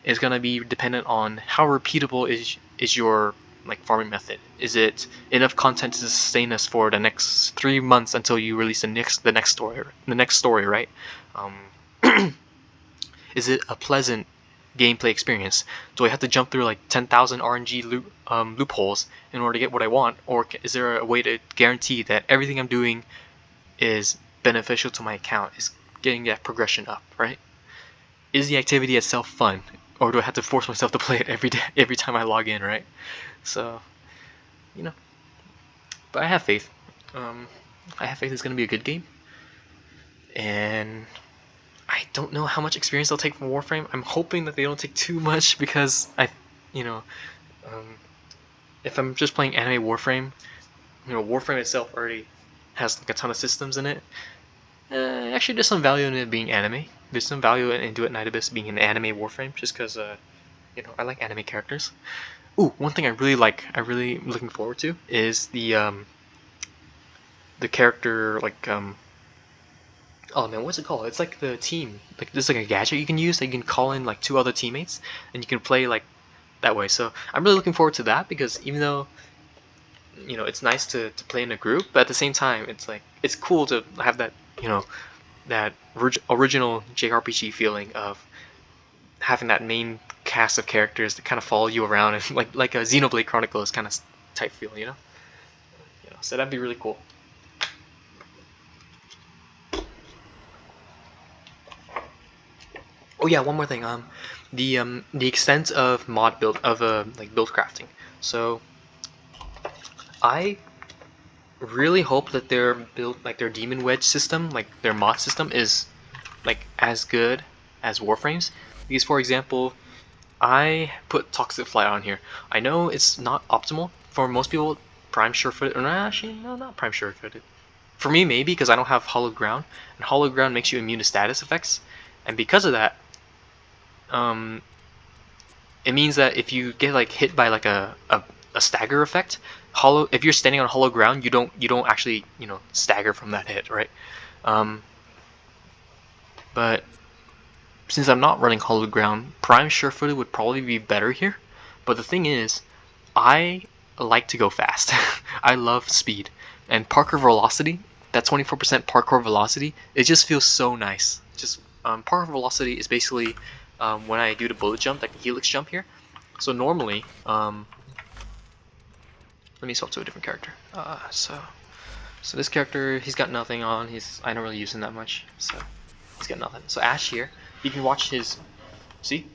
is going to be dependent on how repeatable is your like farming method. Is it enough content to sustain us for the next 3 months until you release the next story, right? Is it a pleasant gameplay experience? Do I have to jump through like 10,000 RNG loopholes in order to get what I want, or is there a way to guarantee that everything I'm doing is beneficial to my account, is getting that progression up, right? Is the activity itself fun, or do I have to force myself to play it every day, every time I log in, right? So, you know, but I have faith. I have faith it's gonna be a good game, and I don't know how much experience they'll take from Warframe. I'm hoping that they don't take too much, because you know, if I'm just playing anime Warframe, you know, Warframe itself already has like a ton of systems in it. Actually, there's some value in it being anime. There's some value in Duet Night Abyss being an anime Warframe, just because, you know, I like anime characters. Ooh, one thing I really like, I'm really looking forward to, is the character, like, oh man, what's it called? It's like the team. Like there's like a gadget you can use that you can call in like 2 other teammates, and you can play like that way. So I'm really looking forward to that, because even though, you know, it's nice to play in a group, but at the same time it's like it's cool to have that, you know, that original JRPG feeling of having that main cast of characters that kind of follow you around, and like a Xenoblade Chronicles kind of type feel, you know. So that'd be really cool. Oh yeah, one more thing. The extent of mod build of like build crafting. So I really hope that their their Demon Wedge system, like their mod system, is like as good as Warframe's. Because for example, I put Toxic Flight on here. I know it's not optimal for most people. Prime Surefooted, or no, actually no, not Prime Surefooted. For me, maybe, because I don't have Hallowed Ground, and Hallowed Ground makes you immune to status effects, and because of that, it means that if you get like hit by like a stagger effect, if you're standing on hollow ground, you don't actually, you know, stagger from that hit, right? But since I'm not running hollow ground, Prime Surefooted would probably be better here. But the thing is, I like to go fast. I love speed, and parkour velocity. That 24% parkour velocity, it just feels so nice. Just parkour velocity is basically when I do the bullet jump, like the helix jump here. So normally, let me swap to a different character. So this character, he's got nothing on. I don't really use him that much, so he's got nothing. So Ash here, you can watch his. See?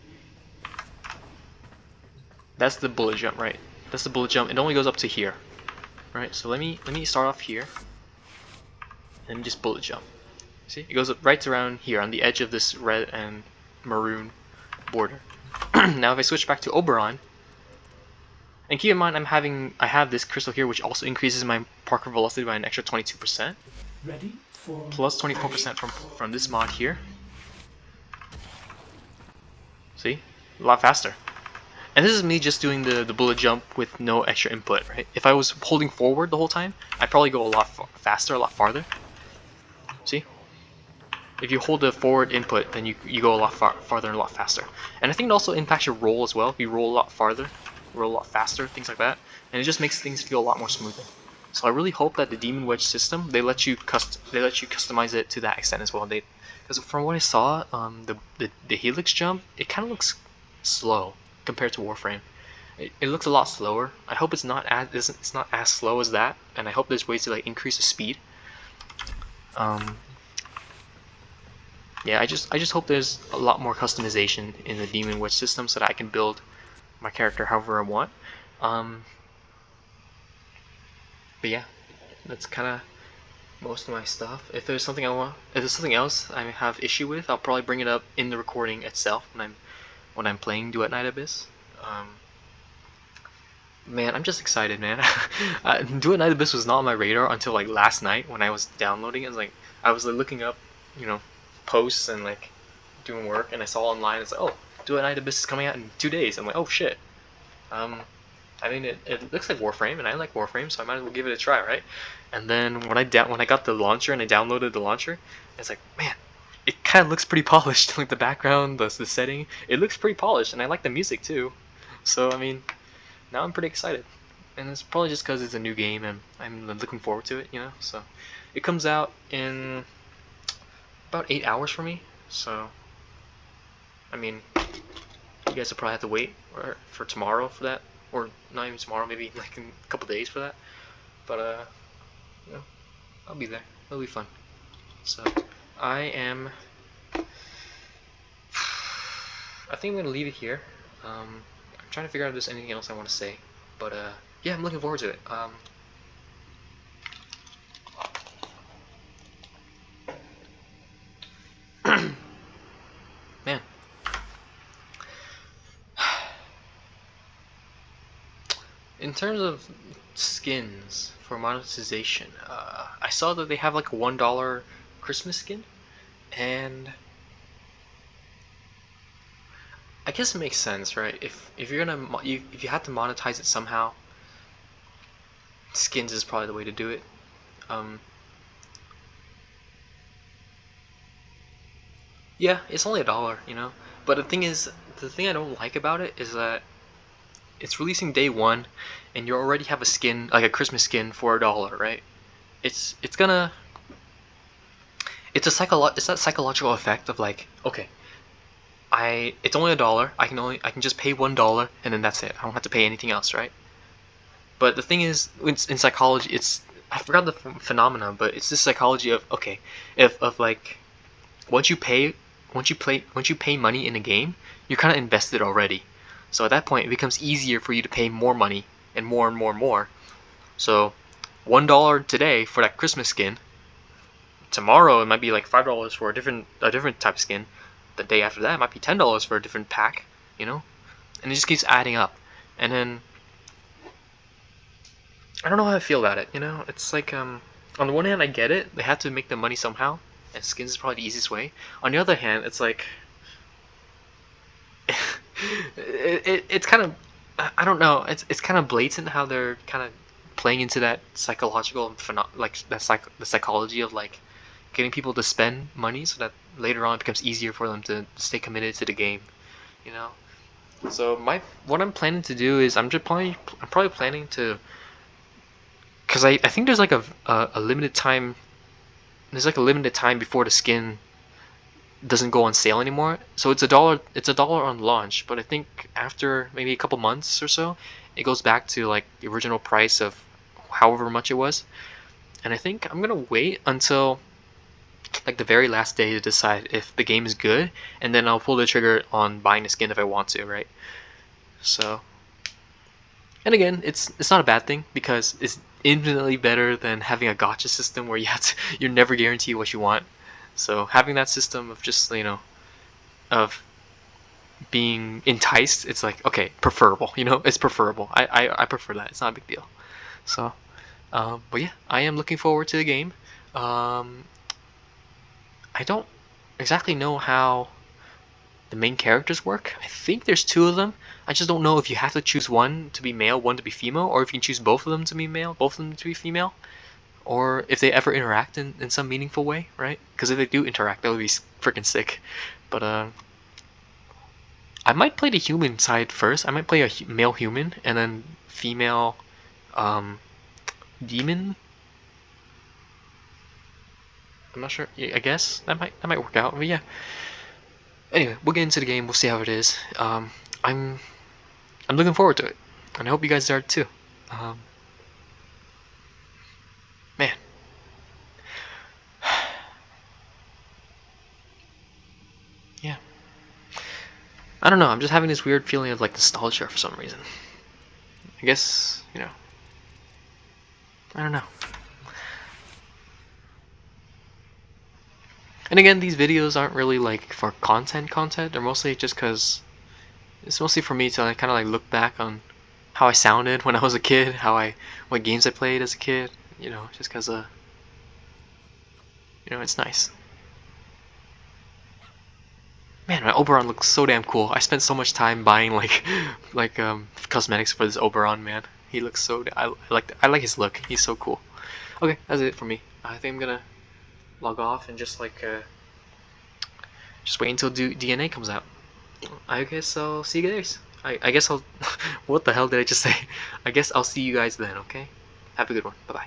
That's the bullet jump, right? That's the bullet jump. It only goes up to here, right? So let me start off here, and just bullet jump. See, it goes right around here on the edge of this red and maroon border. Now if I switch back to Oberon, and keep in mind I have this crystal here which also increases my parkour velocity by an extra 22%, Ready for plus 24% from this mod here. See? A lot faster. And this is me just doing the bullet jump with no extra input, right? If I was holding forward the whole time, I'd probably go a lot faster, a lot farther. See? If you hold the forward input, then you go a lot farther and a lot faster. And I think it also impacts your roll as well. If you roll a lot farther, roll a lot faster, things like that. And it just makes things feel a lot more smoother. So I really hope that the Demon Wedge system, they let you customize it to that extent as well. Because from what I saw, the helix jump, it kind of looks slow compared to Warframe. It looks a lot slower. I hope it's not as slow as that, and I hope there's ways to like increase the speed. Yeah, I just hope there's a lot more customization in the Demon Wedge system so that I can build my character however I want. But yeah, that's kind of most of my stuff. If there's something else I have issue with, I'll probably bring it up in the recording itself when I'm playing Duet Night Abyss. Man, I'm just excited, man. Duet Night Abyss was not on my radar until like last night when I was downloading it. I was like looking up, posts and like doing work, and I saw online it's like, oh, Duet Night Abyss is coming out in 2 days. I'm like, oh shit. I mean, it looks like Warframe, and I like Warframe, so I might as well give it a try, right? And then when I got the launcher and I downloaded the launcher, it's like, man, it kind of looks pretty polished. Like the background, the setting, it looks pretty polished, and I like the music too. So I mean, now I'm pretty excited, and it's probably just because it's a new game and I'm looking forward to it, So it comes out in about 8 hours for me. So I mean, you guys will probably have to wait for tomorrow for that. Or not even tomorrow, maybe like in a couple days for that. But I'll be there. It'll be fun. So I think I'm gonna leave it here. I'm trying to figure out if there's anything else I want to say. But yeah, I'm looking forward to it. Man. In terms of skins for monetization, I saw that they have like a $1 Christmas skin, and I guess it makes sense, right? If you're gonna if you have to monetize it somehow, skins is probably the way to do it. Yeah, it's only $1, But the thing I don't like about it is that it's releasing day one, and you already have a skin, like a Christmas skin, for $1, right? It's that psychological effect of like, okay, it's only $1. I can just pay $1, and then that's it. I don't have to pay anything else, right? But the thing is, in psychology, I forgot the phenomena, but it's this psychology of, okay, of like, once you pay money in a game, you're kind of invested already. So at that point, it becomes easier for you to pay more money and more and more and more. So $1 today for that Christmas skin. Tomorrow it might be like $5 for a different type of skin. The day after that it might be $10 for a different pack. And it just keeps adding up. And then I don't know how I feel about it. It's like on the one hand I get it. They have to make the money somehow, and skins is probably the easiest way. On the other hand, it's like it's kind of, I don't know, it's kind of blatant how they're kind of playing into that psychological the psychology of like getting people to spend money so that later on it becomes easier for them to stay committed to the game. So what I'm planning to do is I'm probably planning to, because I think there's like a limited time. There's like a limited time before the skin doesn't go on sale anymore. So it's $1. It's $1 on launch, but I think after maybe a couple months or so, it goes back to like the original price of however much it was. And I think I'm gonna wait until like the very last day to decide if the game is good, and then I'll pull the trigger on buying the skin if I want to, right? So, and again, it's not a bad thing because it's infinitely better than having a gacha system where you're never guaranteed what you want. So having that system of just, you know, of being enticed, it's like, okay, preferable, you know, it's preferable. I prefer that. It's not a big deal. So but yeah, I am looking forward to the game. um, I don't exactly know how the main characters work. I think there's two of them. I just don't know if you have to choose one to be male, one to be female, or if you can choose both of them to be male, both of them to be female, or if they ever interact in some meaningful way, right? Because if they do interact, that would be freaking sick. But I might play the human side first. I might play a male human and then female um, demon. I'm not sure. Yeah, I guess that might work out. But yeah. Anyway, we'll get into the game. We'll see how it is. I'm looking forward to it, and I hope you guys are too. Um, Man, yeah. I don't know. I'm just having this weird feeling of like nostalgia for some reason. I guess, you know. I don't know. And again, these videos aren't really like for content. They're mostly just because it's mostly for me to like, kind of like look back on how I sounded when I was a kid, what games I played as a kid. You know, just because you know, it's nice. Man, my Oberon looks so damn cool. I spent so much time buying like cosmetics for this Oberon, man. He looks so I like his look. He's so cool. Okay, that's it for me. I think I'm gonna log off and just just wait until DNA comes out. I guess I'll see you guys. I guess I'll what the hell did I just say? I guess I'll see you guys then, okay? Have a good one. Bye-bye.